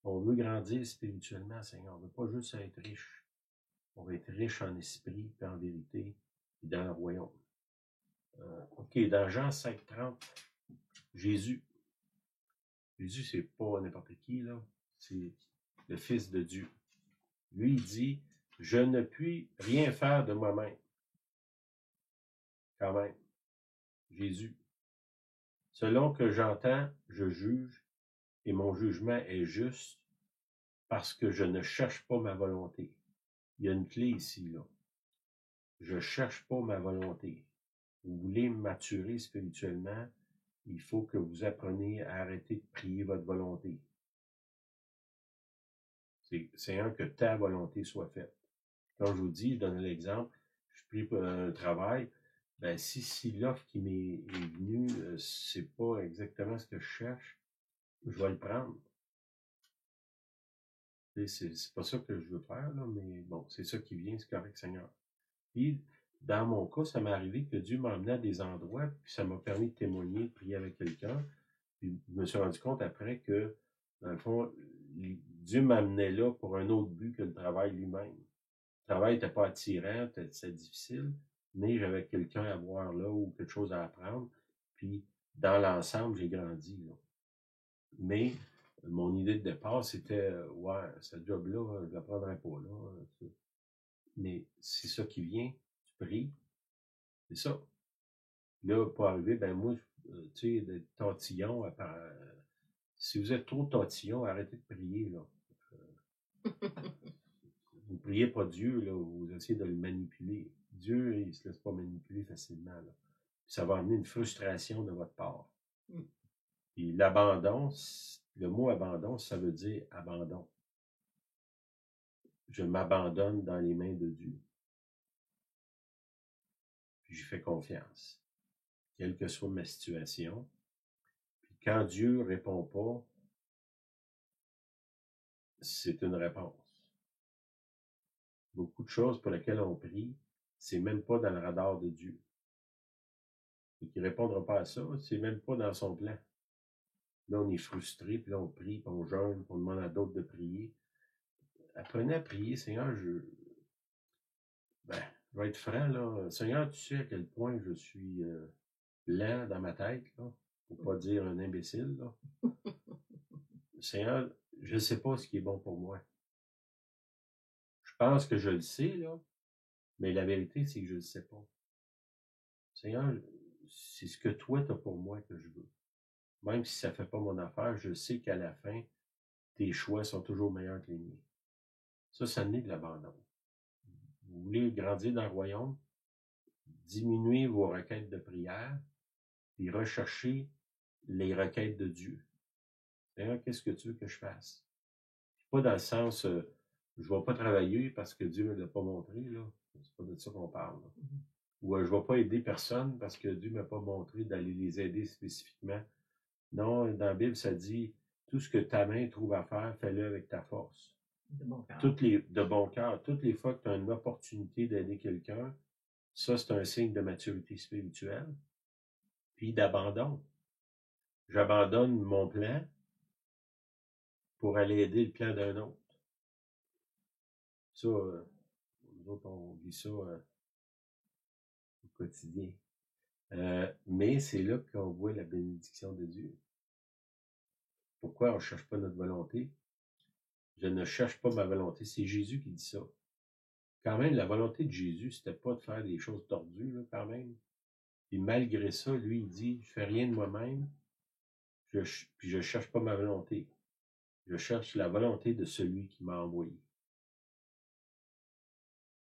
On veut grandir spirituellement, Seigneur. On ne veut pas juste être riche. On veut être riche en esprit, puis en vérité, et dans le royaume. OK, dans Jean 5,30, Jésus, c'est pas n'importe qui, là. C'est le Fils de Dieu. Lui, il dit, je ne puis rien faire de moi-même. Quand même. Jésus. Selon que j'entends, je juge, et mon jugement est juste, parce que je ne cherche pas ma volonté. Il y a une clé ici, là. Je cherche pas ma volonté. Vous voulez maturer spirituellement, il faut que vous appreniez à arrêter de prier votre volonté. C'est que ta volonté soit faite. Comme je vous dis, je donne l'exemple, je prie pour un travail, ben si l'offre qui m'est venue, c'est pas exactement ce que je cherche, je vais le prendre. C'est pas ça que je veux faire, là, mais bon, c'est ça qui vient, c'est correct, Seigneur. Puis, dans mon cas, ça m'est arrivé que Dieu m'a emmené à des endroits, puis ça m'a permis de témoigner, de prier avec quelqu'un. Puis, je me suis rendu compte après que, dans le fond, Dieu m'amenait là pour un autre but que le travail lui-même. Le travail n'était pas attirant, c'était difficile, mais j'avais quelqu'un à voir là ou quelque chose à apprendre. Puis, dans l'ensemble, j'ai grandi, là. Mais, mon idée de départ, c'était, ouais, ce job-là, je ne le prendrais pas, là. Mais c'est ça qui vient, tu pries, c'est ça. Là, pour arriver, ben moi, tu sais, d'être tatillon, si vous êtes trop tatillon, arrêtez de prier, là. Vous ne priez pas Dieu, là, vous essayez de le manipuler. Dieu, il ne se laisse pas manipuler facilement, là. Ça va amener une frustration de votre part.
Mm.
Puis l'abandon, le mot abandon, ça veut dire abandon. Je m'abandonne dans les mains de Dieu. Puis j'y fais confiance, quelle que soit ma situation. Puis quand Dieu répond pas, c'est une réponse. Beaucoup de choses pour lesquelles on prie, c'est même pas dans le radar de Dieu. Et qu'il ne répondra pas à ça, c'est même pas dans son plan. Là, on est frustré, puis là, on prie, puis on jeûne, puis on demande à d'autres de prier. Apprenez à prier, Seigneur, je vais être franc, là. Seigneur, tu sais à quel point je suis lent dans ma tête, là, pour pas dire un imbécile, là. Seigneur, je ne sais pas ce qui est bon pour moi. Je pense que je le sais, là, mais la vérité, c'est que je ne le sais pas. Seigneur, c'est ce que toi, tu as pour moi que je veux. Même si ça ne fait pas mon affaire, je sais qu'à la fin, tes choix sont toujours meilleurs que les miens. Ça naît de l'abandon. Vous voulez grandir dans le royaume, diminuez vos requêtes de prière, puis recherchez les requêtes de Dieu. Seigneur, qu'est-ce que tu veux que je fasse? Pas dans le sens, je ne vais pas travailler parce que Dieu ne me l'a pas montré, là. C'est pas de ça qu'on parle. Ou je ne vais pas aider personne parce que Dieu ne m'a pas montré d'aller les aider spécifiquement. Non, dans la Bible, ça dit, tout ce que ta main trouve à faire, fais-le avec ta force.
De bon cœur.
De bon cœur. Toutes les fois que tu as une opportunité d'aider quelqu'un, ça, c'est un signe de maturité spirituelle. Puis d'abandon. J'abandonne mon plan pour aller aider le plan d'un autre. Ça, nous autres, on vit ça au quotidien. Mais c'est là qu'on voit la bénédiction de Dieu. Pourquoi on ne cherche pas notre volonté? Je ne cherche pas ma volonté. C'est Jésus qui dit ça. Quand même, la volonté de Jésus, c'était pas de faire des choses tordues, là, quand même. Puis malgré ça, lui, il dit, je fais rien de moi-même, puis je cherche pas ma volonté. Je cherche la volonté de celui qui m'a envoyé.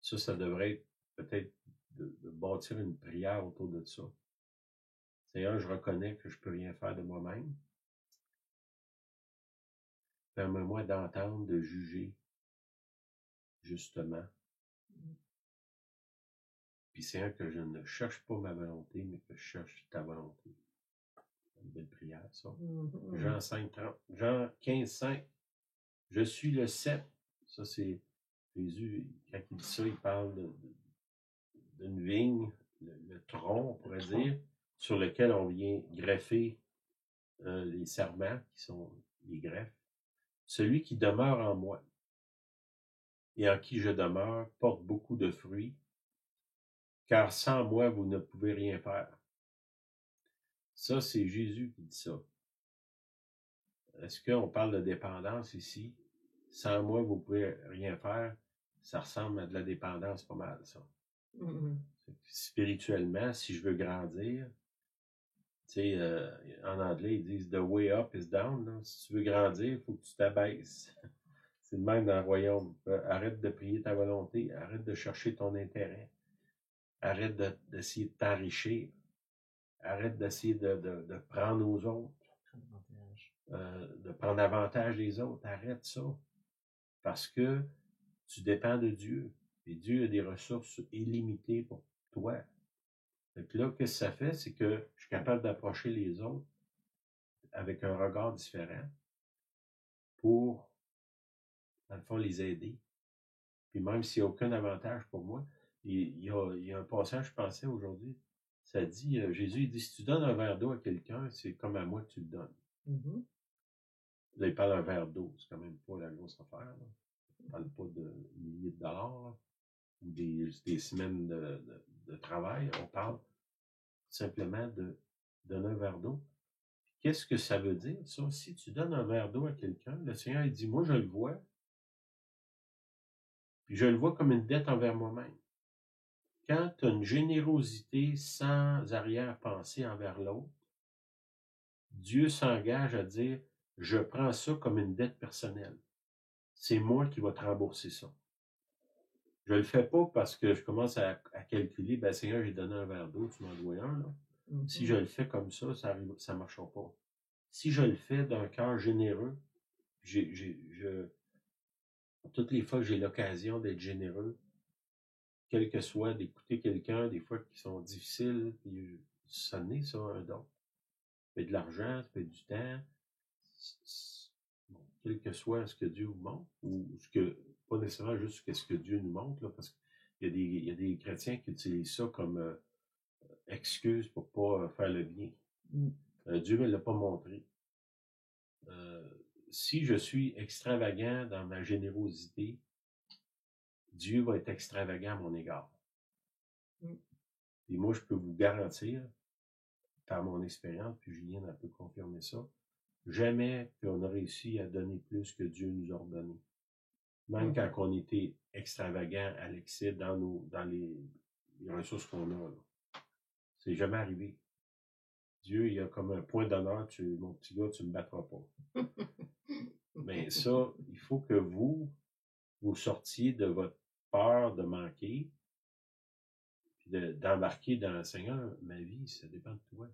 Ça devrait être peut-être de bâtir une prière autour de ça. Seigneur, je reconnais que je peux rien faire de moi-même. Permets-moi d'entendre, de juger, justement. Puis Seigneur, que je ne cherche pas ma volonté, mais que je cherche ta volonté. C'est une belle prière, ça. Jean 5, 30. Jean 15, 5. Je suis le cep. Ça, c'est Jésus, quand il dit ça, il parle d'une vigne, le tronc, on pourrait dire, sur lequel on vient greffer les serments, qui sont les greffes. Celui qui demeure en moi et en qui je demeure porte beaucoup de fruits, car sans moi, vous ne pouvez rien faire. Ça, c'est Jésus qui dit ça. Est-ce qu'on parle de dépendance ici? Sans moi, vous ne pouvez rien faire. Ça ressemble à de la dépendance pas mal, ça. Spirituellement, si je veux grandir, tu sais, en anglais, ils disent « the way up is down ». Là. Si tu veux grandir, il faut que tu t'abaisses. C'est le même dans le royaume. Arrête de prier ta volonté. Arrête de chercher ton intérêt. Arrête d'essayer de t'enrichir. Arrête d'essayer de prendre aux autres. De prendre avantage des autres. Arrête ça. Parce que tu dépends de Dieu. Et Dieu a des ressources illimitées pour toi. Donc là, qu'est-ce que ça fait? C'est que je suis capable d'approcher les autres avec un regard différent pour, dans le fond, les aider. Puis même s'il n'y a aucun avantage pour moi, il y a un passage, je pensais aujourd'hui, ça dit, Jésus, il dit, si tu donnes un verre d'eau à quelqu'un, c'est comme à moi que tu le donnes. Là, il parle d'un verre d'eau, c'est quand même pas la grosse affaire. Là. Il ne parle pas de milliers de dollars, là, ou des semaines de travail. On parle simplement de donner un verre d'eau. Qu'est-ce que ça veut dire, ça? Si tu donnes un verre d'eau à quelqu'un, le Seigneur, il dit, moi, je le vois, puis je le vois comme une dette envers moi-même. Quand tu as une générosité sans arrière-pensée envers l'autre, Dieu s'engage à dire, je prends ça comme une dette personnelle. C'est moi qui vais te rembourser ça. Je ne le fais pas parce que je commence à calculer, ben Seigneur, j'ai donné un verre d'eau, tu m'en dois un, là. Si je le fais comme ça ne marchera pas. Si je le fais d'un cœur généreux, toutes les fois que j'ai l'occasion d'être généreux, quel que soit d'écouter quelqu'un, des fois qui sont difficiles, puis ça n'est ça un don. Ça peut être de l'argent, ça peut être du temps. Bon, quel que soit ce que Dieu vous montre, ou pas nécessairement juste ce que Dieu nous montre, là, parce qu'il y a des chrétiens qui utilisent ça comme excuse pour pas faire le bien. Dieu ne me l'a pas montré. Si je suis extravagant dans ma générosité, Dieu va être extravagant à mon égard. Et moi, je peux vous garantir, par mon expérience, puis Julien a pu confirmer ça, jamais qu'on a réussi à donner plus que Dieu nous a ordonné. Même quand on était extravagant à l'excès dans les ressources qu'on a. Là. C'est jamais arrivé. Dieu, il a comme un point d'honneur, mon petit gars, tu me battras pas. Mais ça, il faut que vous sortiez de votre peur de manquer, puis d'embarquer dans le Seigneur. Ma vie, ça dépend de toi.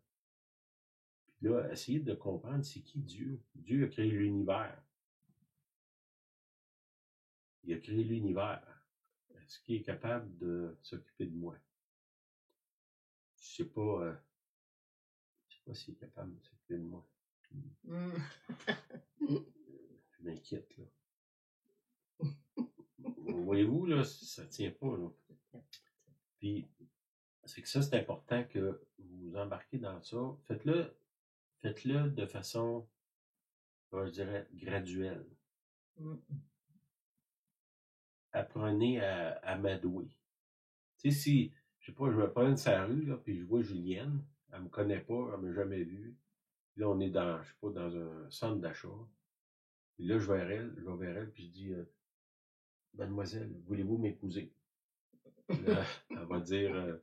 Puis là, essayez de comprendre c'est qui Dieu. Dieu a créé l'univers. Il a créé l'univers. Est-ce qu'il est capable de s'occuper de moi? Je sais pas s'il est capable de s'occuper de moi. Je m'inquiète, là. Voyez-vous, là, ça tient pas, là. Puis, c'est que ça, c'est important que vous embarquez dans ça. Faites-le de façon, je dirais, graduelle. Apprenez à m'adouer. Tu sais, si, je sais pas, je me promène sur la rue, là, puis je vois Julienne, elle me connaît pas, elle m'a jamais vu. Puis là, on est dans, je sais pas, dans un centre d'achat. Puis là, je vais vers elle, puis je dis, Mademoiselle, voulez-vous m'épouser? Là, elle va dire,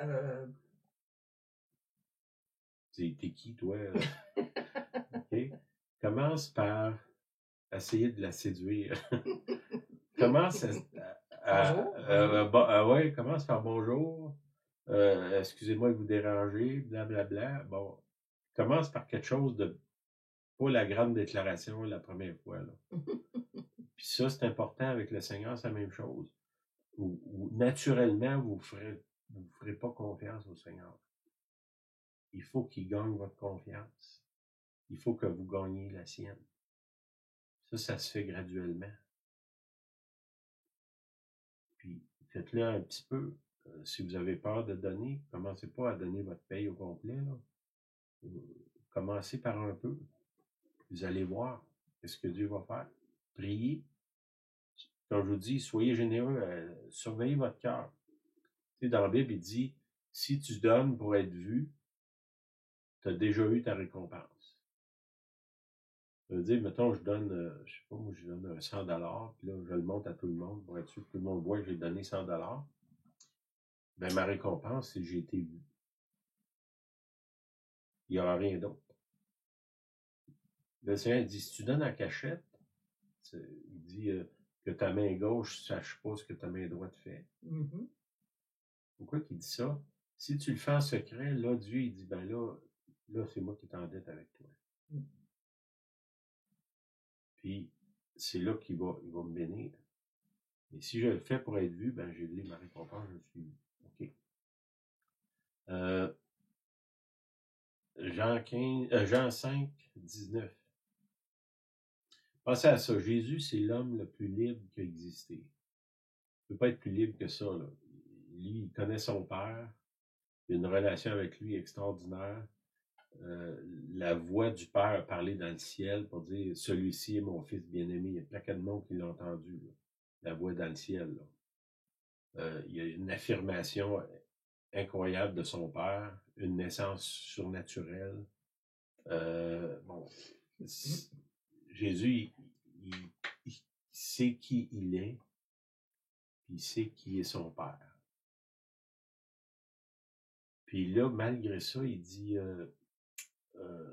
t'es qui, toi? OK? Commence par essayer de la séduire. Commence ouais, commence par bonjour. Excusez-moi de vous déranger, blablabla. Bon, commence par quelque chose de pas la grande déclaration la première fois. Là. Puis ça, c'est important avec le Seigneur, c'est la même chose. Naturellement, vous ne ferez pas confiance au Seigneur. Il faut qu'il gagne votre confiance. Il faut que vous gagniez la sienne. Ça se fait graduellement. Puis, faites-le un petit peu. Si vous avez peur de donner, commencez pas à donner votre paye au complet. Là. Commencez par un peu. Vous allez voir ce que Dieu va faire. Priez. Comme je vous dis, soyez généreux. Surveillez votre cœur. Tu sais, dans la Bible, il dit, si tu donnes pour être vu, tu as déjà eu ta récompense. Ça veut dire, mettons, je donne, je sais pas, moi, je donne un 100 $, puis là, je le montre à tout le monde pour être sûr que tout le monde voit que j'ai donné 100 $. Ben, ma récompense, c'est que j'ai été vu. Il n'y aura rien d'autre. Le Seigneur dit, si tu donnes en cachette, il dit que ta main gauche ne sache pas ce que ta main droite fait. Pourquoi qu'il dit ça? Si tu le fais en secret, là, Dieu, il dit, ben là, c'est moi qui est en dette avec toi. Puis, c'est là qu'il va me bénir. Et si je le fais pour être vu, ben, j'ai ma récompense, je suis vu. OK. Jean 5, 19. Pensez à ça. Jésus, c'est l'homme le plus libre qui a existé. Il ne peut pas être plus libre que ça. Là. Lui, il connaît son Père. Il a une relation avec lui extraordinaire. La voix du Père a parlé dans le ciel pour dire « Celui-ci est mon fils bien-aimé ». Il y a plein de monde qui l'a entendu. Là. La voix dans le ciel. Là. Il y a une affirmation incroyable de son Père. Une naissance surnaturelle. Bon, Jésus, il sait qui il est, puis il sait qui est son Père. Puis là, malgré ça, il dit,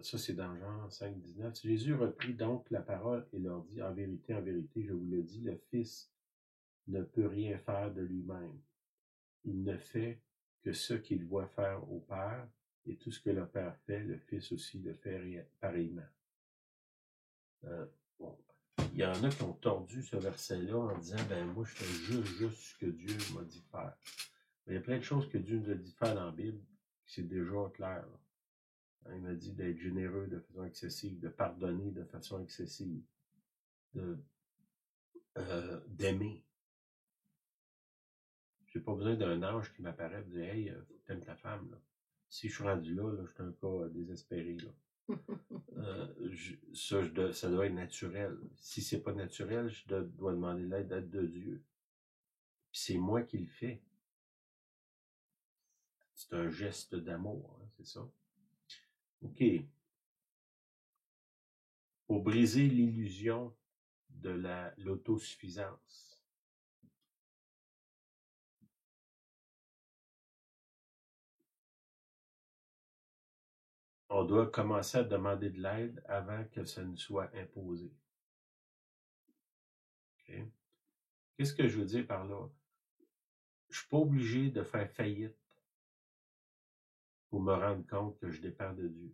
ça c'est dans Jean 5, 19, Jésus reprit donc la parole et leur dit, en vérité, je vous le dis, le Fils ne peut rien faire de lui-même. Il ne fait que ce qu'il voit faire au Père, Et tout ce que le Père fait, le Fils aussi le fait pareillement. Bon. Il y en a qui ont tordu ce verset-là en disant, ben moi, je fais juste ce que Dieu m'a dit de faire. Mais il y a plein de choses que Dieu nous a dit de faire dans la Bible, c'est déjà clair. Il m'a dit d'être généreux de façon excessive, de pardonner de façon excessive, d'aimer. J'ai pas besoin d'un ange qui m'apparaît et me dit, hey, faut que t'aimes ta femme, là. Si je suis rendu là, je suis un cas désespéré, là. Ça doit être naturel. Si c'est pas naturel, je dois demander l'aide de Dieu. Puis c'est moi qui le fais. C'est un geste d'amour, hein, c'est ça. OK. Pour briser l'illusion de l'autosuffisance. On doit commencer à demander de l'aide avant que ça ne soit imposé. Okay? Qu'est-ce que je veux dire par là? Je ne suis pas obligé de faire faillite pour me rendre compte que je dépends de Dieu.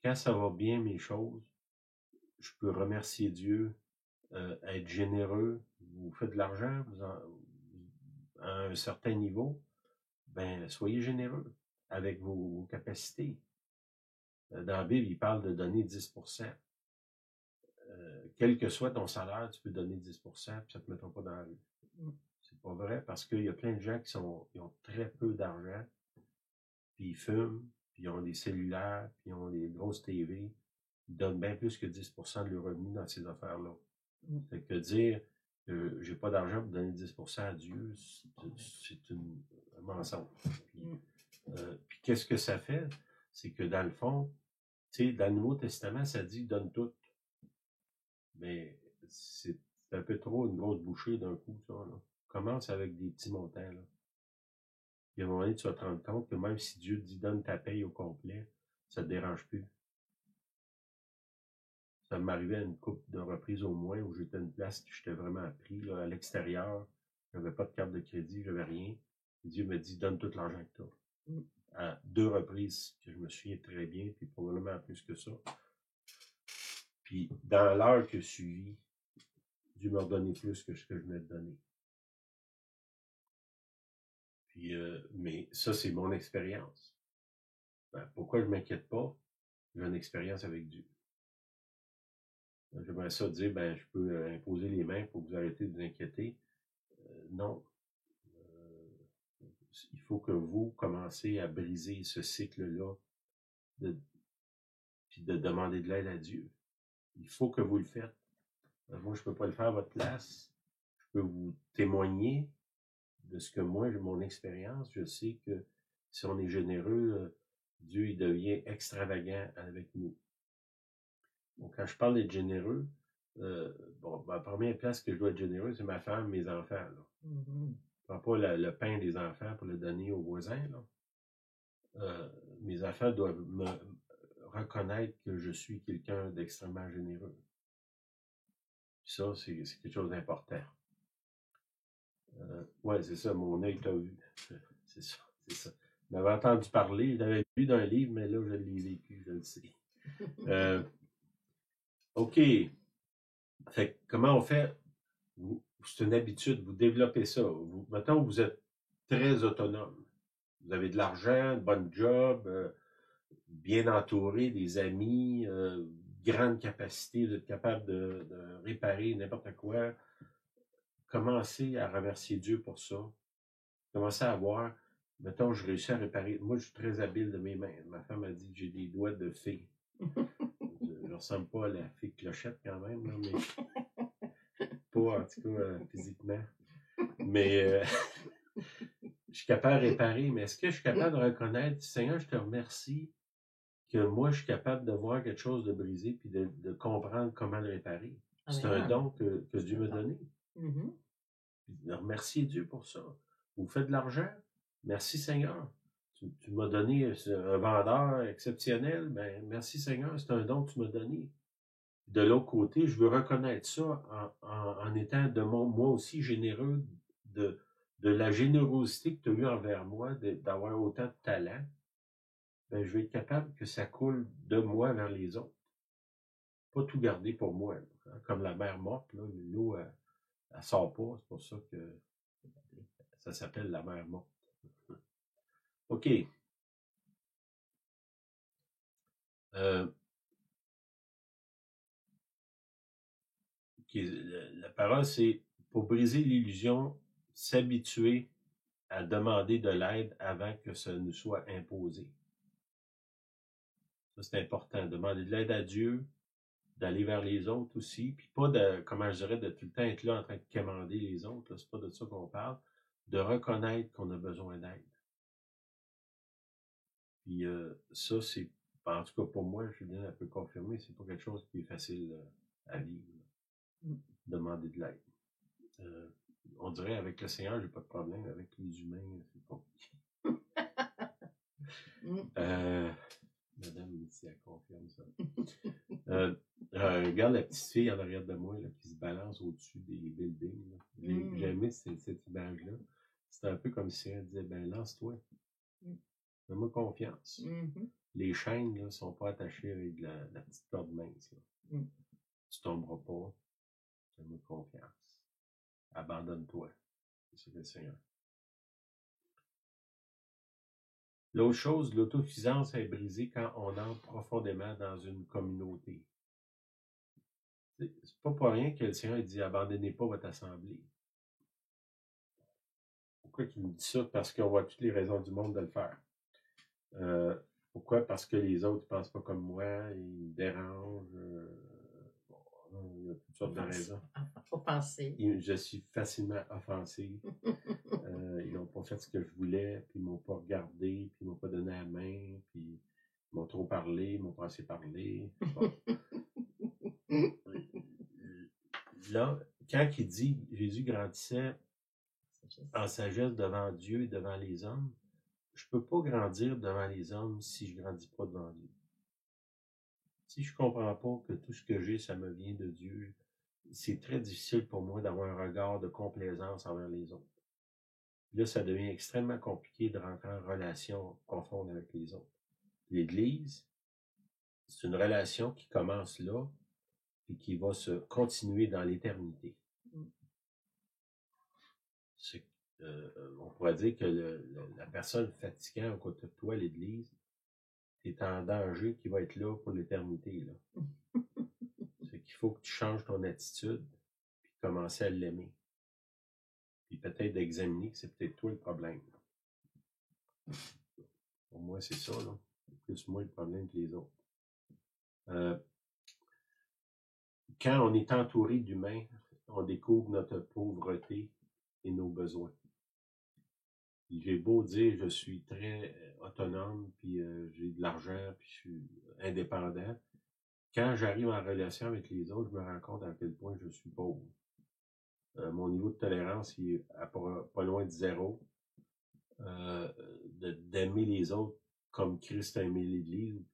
Quand ça va bien, mes choses, je peux remercier Dieu, être généreux. Vous faites de l'argent à un certain niveau, ben soyez généreux avec vos capacités. Dans la Bible, il parle de donner 10%. Quel que soit ton salaire, tu peux donner 10%, puis ça ne te mettra pas dans la rue. C'est pas vrai, parce qu'il y a plein de gens qui ont très peu d'argent, puis ils fument, puis ils ont des cellulaires, puis ils ont des grosses TV. Ils donnent bien plus que 10% de leur revenu dans ces affaires-là. Fait que dire que j'ai pas d'argent pour donner 10% à Dieu, c'est un mensonge. Puis qu'est-ce que ça fait? C'est que dans le fond, tu sais, dans le Nouveau Testament, ça dit donne tout. Mais c'est un peu trop une grosse bouchée d'un coup, ça, là. Commence avec des petits montants, là. Puis à un moment donné, tu vas te rendre compte que même si Dieu te dit donne ta paye au complet, ça te dérange plus. Ça m'arrivait à une couple de reprises au moins où j'étais à une place que j'étais vraiment pris, là, à l'extérieur. J'avais pas de carte de crédit, j'avais rien. Et Dieu me dit donne tout l'argent que tu as. À 2 reprises, que je me souviens très bien, puis probablement plus que ça. Puis dans l'heure que suivit, Dieu m'a donné plus que ce que je venais de donner. Puis, mais ça, c'est mon expérience. Ben, pourquoi je ne m'inquiète pas? J'ai une expérience avec Dieu. J'aimerais ça dire, ben, je peux imposer les mains pour que vous arrêtez de vous inquiéter. Non. Il faut que vous commencez à briser ce cycle-là, puis de demander de l'aide à Dieu. Il faut que vous le faites. Moi, je ne peux pas le faire à votre place. Je peux vous témoigner de ce que moi, mon expérience. Je sais que si on est généreux, Dieu, il devient extravagant avec nous. Donc, quand je parle d'être généreux, bon, la première place que je dois être généreux, c'est ma femme, mes enfants, là. Je ne prends pas le pain des enfants pour le donner aux voisins, là. Mes enfants doivent me reconnaître que je suis quelqu'un d'extrêmement généreux. Puis ça, c'est quelque chose d'important. Ouais, c'est ça, mon œil t'a vu. C'est ça, c'est ça. Je m'avais entendu parler, je l'avais lu dans un livre, mais là, je l'ai vécu, je le sais. OK. Fait que comment on fait? C'est une habitude, vous développez ça. Maintenant, vous êtes très autonome. Vous avez de l'argent, un bon job, bien entouré, des amis, grande capacité, vous êtes capable de réparer n'importe quoi. Commencez à remercier Dieu pour ça. Commencez à voir, mettons, je réussis à réparer. Moi, je suis très habile de mes mains. Ma femme a dit que j'ai des doigts de fée. Je ne ressemble pas à la fée Clochette quand même, là, mais pas en tout cas physiquement. Mais je suis capable de réparer, mais est-ce que je suis capable de reconnaître, Seigneur, je te remercie que moi, je suis capable de voir quelque chose de brisé puis de comprendre comment le réparer. C'est un don que Dieu m'a donné. De remercier Dieu pour ça. Vous faites de l'argent? Merci Seigneur. Tu m'as donné un vendeur exceptionnel, ben merci Seigneur, c'est un don que tu m'as donné. De l'autre côté, je veux reconnaître ça en étant moi aussi généreux de de la générosité que tu as eue envers moi, d'avoir autant de talent, ben, je vais être capable que ça coule de moi vers les autres. Pas tout garder pour moi. Là. Comme la mer morte, là, l'eau, elle sort pas. C'est pour ça que ça s'appelle la mer morte. OK. La parole, c'est pour briser l'illusion, s'habituer à demander de l'aide avant que ça nous soit imposé. Ça, c'est important. Demander de l'aide à Dieu, d'aller vers les autres aussi, puis pas de, comment je dirais, de tout le temps être là en train de quémander les autres. C'est pas de ça qu'on parle. De reconnaître qu'on a besoin d'aide. Puis ça, c'est, en tout cas pour moi, Julien elle peut confirmer, c'est pas quelque chose qui est facile à vivre. Demander de l'aide. On dirait avec le Seigneur, j'ai pas de problème. Avec les humains, c'est compliqué. Madame ici, elle confirme ça. Regarde la petite fille en arrière de moi là, qui se balance au-dessus des buildings. J'ai aimé cette image-là. C'est un peu comme si elle disait, ben lance-toi. Fais-moi confiance. Les chaînes ne sont pas attachées avec de la petite corde mince. Là. Tu tomberas pas. Fais-moi confiance. Abandonne-toi. C'est ça que le Seigneur. L'autre chose, l'autosuffisance est brisée quand on entre profondément dans une communauté. C'est pas pour rien que le Seigneur dit « Abandonnez pas votre assemblée ». Pourquoi il nous dit ça? Parce qu'on voit toutes les raisons du monde de le faire. Pourquoi? Parce que les autres ne pensent pas comme moi, ils me dérangent. Il y a toutes sortes de raisons.
Offensé.
Je suis facilement offensé. Ils n'ont pas fait ce que je voulais, puis ils ne m'ont pas regardé, puis ils ne m'ont pas donné la main, puis ils m'ont trop parlé, ils m'ont pas assez parlé. Bon. Là, quand il dit Jésus grandissait en sagesse devant Dieu et devant les hommes, je ne peux pas grandir devant les hommes si je ne grandis pas devant Dieu. Si je ne comprends pas que tout ce que j'ai, ça me vient de Dieu, c'est très difficile pour moi d'avoir un regard de complaisance envers les autres. Là, ça devient extrêmement compliqué de rentrer en relation profonde avec les autres. L'Église, c'est une relation qui commence là et qui va se continuer dans l'éternité. On pourrait dire que la personne fatiguante à côté de toi, l'Église, est en danger qui va être là pour l'éternité. C'est qu'il faut que tu changes ton attitude puis commencer à l'aimer. Puis peut-être d'examiner que c'est peut-être toi le problème. Pour moi, c'est ça. Là. C'est plus moi le problème que les autres. Quand on est entouré d'humains, on découvre notre pauvreté et nos besoins. J'ai beau dire je suis très autonome, puis j'ai de l'argent, puis je suis indépendant. Quand j'arrive en relation avec les autres, je me rends compte à quel point je suis pauvre. Mon niveau de tolérance il est pas loin de 0. D'aimer les autres comme Christ a aimé l'Église,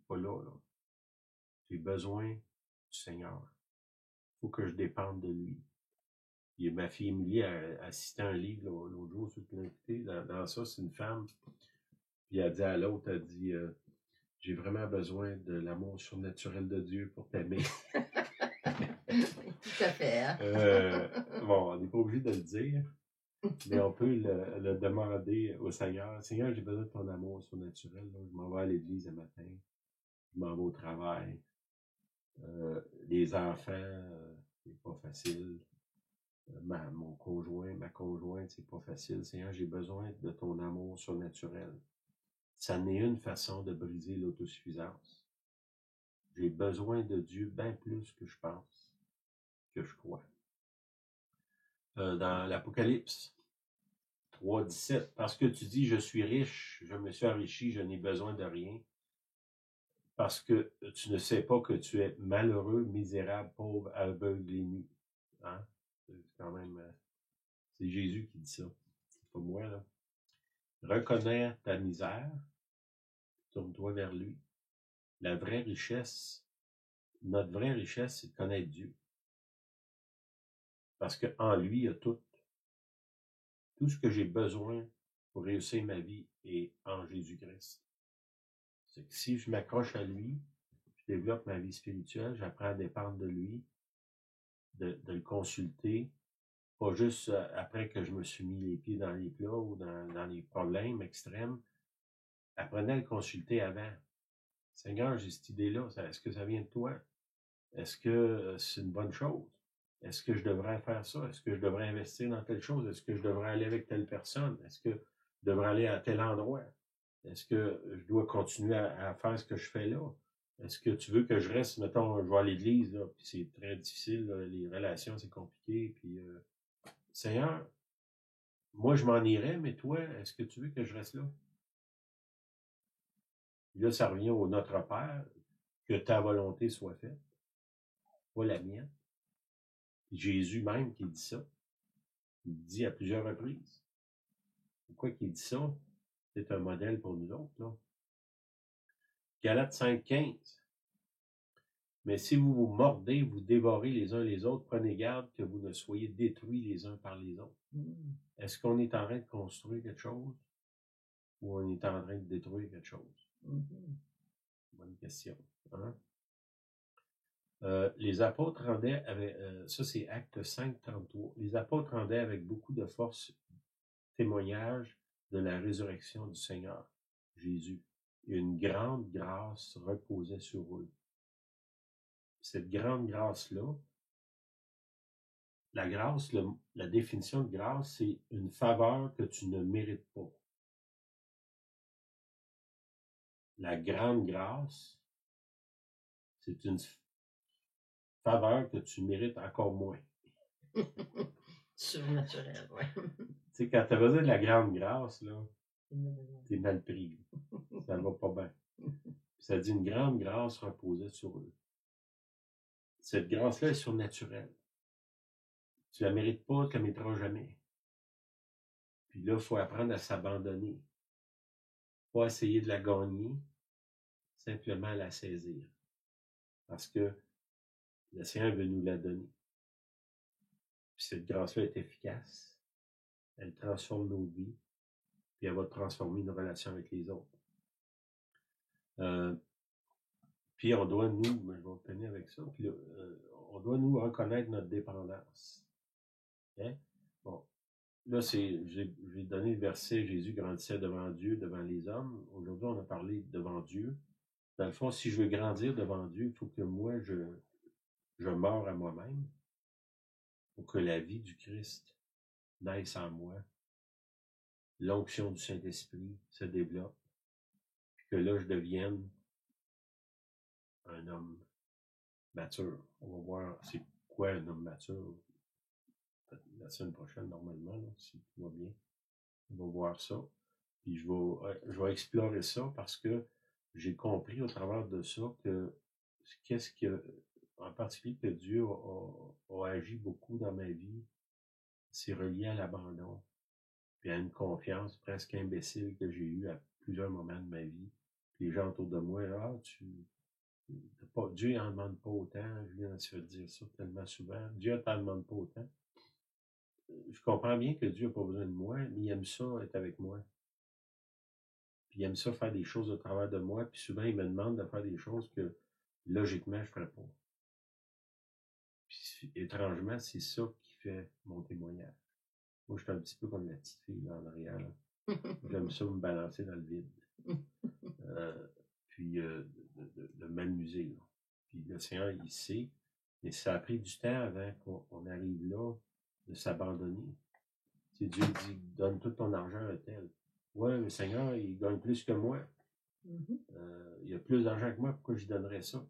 pas là. J'ai besoin du Seigneur. Il faut que je dépende de lui. Et ma fille Émilie a cité un livre l'autre jour, ceux qui l'ont écouté. Dans ça, c'est une femme. Puis elle dit à l'autre, elle dit j'ai vraiment besoin de l'amour surnaturel de Dieu pour t'aimer.
Tout à fait. Hein?
Bon, on n'est pas obligé de le dire, mais on peut le demander au Seigneur. Seigneur, j'ai besoin de ton amour surnaturel. Là. Je m'en vais à l'église le matin. Je m'en vais au travail. Les enfants, c'est pas facile. Mon conjoint, ma conjointe, c'est pas facile. Seigneur, j'ai besoin de ton amour surnaturel. Ça n'est une façon de briser l'autosuffisance. J'ai besoin de Dieu bien plus que je pense, que je crois. Dans l'Apocalypse 3,17, parce que tu dis, je suis riche, je me suis enrichi, je n'ai besoin de rien, parce que tu ne sais pas que tu es malheureux, misérable, pauvre, aveugle et nu. Hein? C'est quand même... c'est Jésus qui dit ça. C'est pas moi, là. Reconnais ta misère, tourne-toi vers lui. La vraie richesse, notre vraie richesse, c'est de connaître Dieu. Parce qu'en lui, il y a tout. Tout ce que j'ai besoin pour réussir ma vie est en Jésus-Christ. C'est que si je m'accroche à lui, je développe ma vie spirituelle, j'apprends à dépendre de lui, de le consulter, pas juste après que je me suis mis les pieds dans les plats ou dans les problèmes extrêmes. Apprenez à le consulter avant. Seigneur, j'ai cette idée-là, est-ce que ça vient de toi? Est-ce que c'est une bonne chose? Est-ce que je devrais faire ça? Est-ce que je devrais investir dans telle chose? Est-ce que je devrais aller avec telle personne? Est-ce que je devrais aller à tel endroit? Est-ce que je dois continuer à faire ce que je fais là? Est-ce que tu veux que je reste, mettons, je vais à l'église, là, puis c'est très difficile, là, les relations, c'est compliqué, puis Seigneur, moi je m'en irais, mais toi, est-ce que tu veux que je reste là? Puis là, ça revient au Notre Père, que ta volonté soit faite, pas la mienne. Puis Jésus même qui dit ça, il dit à plusieurs reprises. Pourquoi qu'il dit ça? C'est un modèle pour nous autres, là. Galates 5,15. Mais si vous vous mordez, vous dévorez les uns les autres, prenez garde que vous ne soyez détruits les uns par les autres. Est-ce qu'on est en train de construire quelque chose ou on est en train de détruire quelque chose? Bonne question. Hein? Les apôtres rendaient avec, ça c'est Acte 5,33. Les apôtres rendaient avec beaucoup de force témoignage de la résurrection du Seigneur, Jésus. Et une grande grâce reposait sur eux. Cette grande grâce-là, la grâce, la définition de grâce, c'est une faveur que tu ne mérites pas. La grande grâce, c'est une faveur que tu mérites encore moins.
Surnaturel, ouais.
Tu sais, quand tu as besoin de la grande grâce, là, t'es mal pris. Ça va pas bien. Ça dit une grande grâce reposait sur eux. Cette grâce-là est surnaturelle. Tu la mérites pas, tu la mériteras jamais. Puis là, il faut apprendre à s'abandonner. Pas essayer de la gagner, simplement la saisir. Parce que le Seigneur veut nous la donner. Puis cette grâce-là est efficace. Elle transforme nos vies. Puis elle va transformer nos relations avec les autres. Puis on doit nous, je vais finir avec ça, puis là, on doit nous reconnaître notre dépendance. Hein? Bon, là, j'ai donné le verset, Jésus grandissait devant Dieu, devant les hommes. Aujourd'hui, on a parlé devant Dieu. Dans le fond, si je veux grandir devant Dieu, il faut que moi, je meure à moi-même pour que la vie du Christ naisse en moi. L'onction du Saint-Esprit se développe. Puis que là, je devienne un homme mature. On va voir c'est quoi un homme mature la semaine prochaine, normalement, là, si tout va bien. On va voir ça. Puis je vais explorer ça parce que j'ai compris au travers de ça que qu'est-ce que, en particulier que Dieu a agi beaucoup dans ma vie, c'est relié à l'abandon, puis à une confiance presque imbécile que j'ai eue à plusieurs moments de ma vie. Puis les gens autour de moi, Dieu n'en demande pas autant, Julien se fait dire ça tellement souvent, Dieu t'en demande pas autant. Je comprends bien que Dieu n'a pas besoin de moi, mais il aime ça être avec moi. Puis il aime ça faire des choses au travers de moi, puis souvent il me demande de faire des choses que logiquement je ne ferais pas. Puis étrangement, c'est ça qui fait mon témoignage. Moi, je suis un petit peu comme la petite fille là en arrière. Là. J'aime ça me balancer dans le vide. Puis de m'amuser. Là. Puis le Seigneur, il sait, mais ça a pris du temps avant qu'on arrive là, de s'abandonner. C'est Dieu dit, donne tout ton argent à un tel. Ouais, mais Seigneur, il gagne plus que moi. Il a plus d'argent que moi, pourquoi je lui donnerais ça?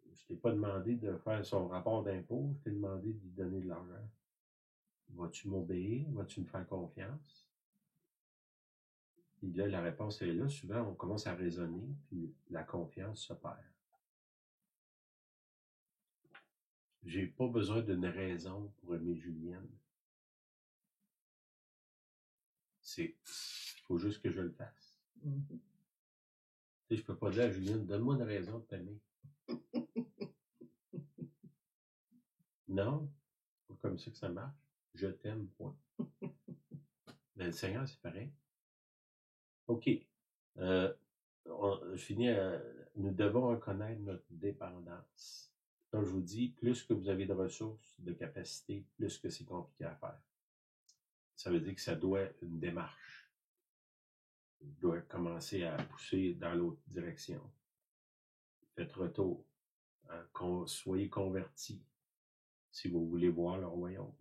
Je ne t'ai pas demandé de faire son rapport d'impôt, je t'ai demandé de lui donner de l'argent. Vas-tu m'obéir? Vas-tu me faire confiance? Puis là, la réponse est là. Souvent, on commence à raisonner, puis la confiance se perd. J'ai pas besoin d'une raison pour aimer Julienne. Il faut juste que je le fasse. Tu sais, je peux pas dire à Julienne, donne-moi une raison de t'aimer. Non, c'est pas comme comme ça que ça marche. Je t'aime, point. Mais le Seigneur, c'est pareil. OK. Je finis. Nous devons reconnaître notre dépendance. Comme je vous dis, plus que vous avez de ressources, de capacités, plus que c'est compliqué à faire. Ça veut dire que ça doit être une démarche. Vous doit commencer à pousser dans l'autre direction. Faites retour. Soyez convertis si vous voulez voir le royaume.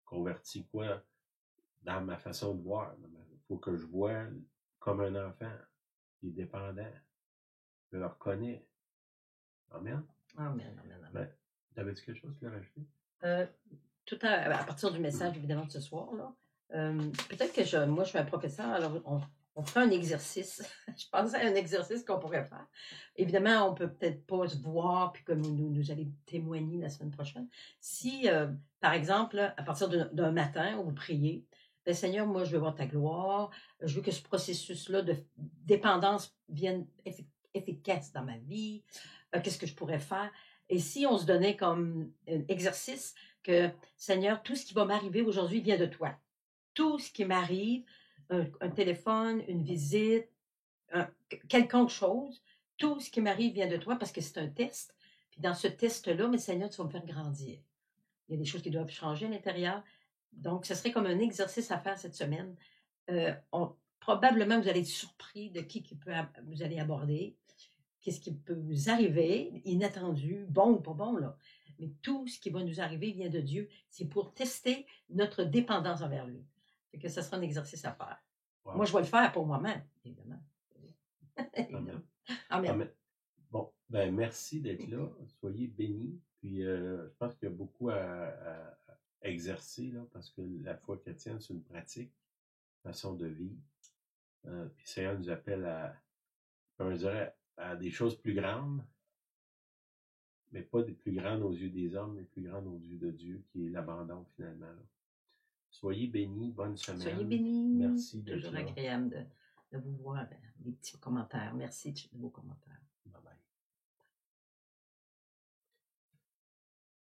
Convertis quoi? Dans ma façon de voir. Il faut que je vois comme un enfant qui est dépendant. Je le reconnais. Amen.
Amen, amen, amen.
Ben, t'avais-tu quelque chose à rajouter?
Tout à partir du message, évidemment, de ce soir, là. Peut-être que moi, je suis un professeur, alors on fera un exercice. Je pensais à un exercice qu'on pourrait faire. Évidemment, on peut peut-être pas se voir, puis comme nous allez témoigner la semaine prochaine. Si, par exemple, à partir d'un matin, où vous priez, ben, Seigneur, moi, je veux voir ta gloire. Je veux que ce processus-là de dépendance vienne efficace dans ma vie. Qu'est-ce que je pourrais faire? Et si on se donnait comme un exercice que, Seigneur, tout ce qui va m'arriver aujourd'hui vient de toi. Tout ce qui m'arrive, un téléphone, une visite, quelconque chose, tout ce qui m'arrive vient de toi parce que c'est un test. Puis dans ce test-là, mais Seigneur, tu vas me faire grandir. Il y a des choses qui doivent changer à l'intérieur. Donc, ce serait comme un exercice à faire cette semaine. Probablement, vous allez être surpris de qui vous allez aborder. Qu'est-ce qui peut vous arriver, inattendu, bon ou pas bon, là. Mais tout ce qui va nous arriver vient de Dieu. C'est pour tester notre dépendance envers lui. Fait que ce sera un exercice à faire. Wow. Moi, je vais le faire pour moi-même, évidemment.
Amen.
Amen.
Amen. Bon, ben merci d'être là. Soyez bénis. Puis je pense qu'il y a beaucoup à exercer, là, parce que la foi chrétienne, c'est une pratique, une façon de vivre. Puis le Seigneur nous appelle comment je dirais, à des choses plus grandes, mais pas des plus grandes aux yeux des hommes, mais plus grandes aux yeux de Dieu, qui est l'abandon finalement. Là. Soyez bénis, bonne semaine.
Soyez bénis.
Merci d'être
toujours
là.
Agréable de vous voir, des petits commentaires. Merci de vos commentaires.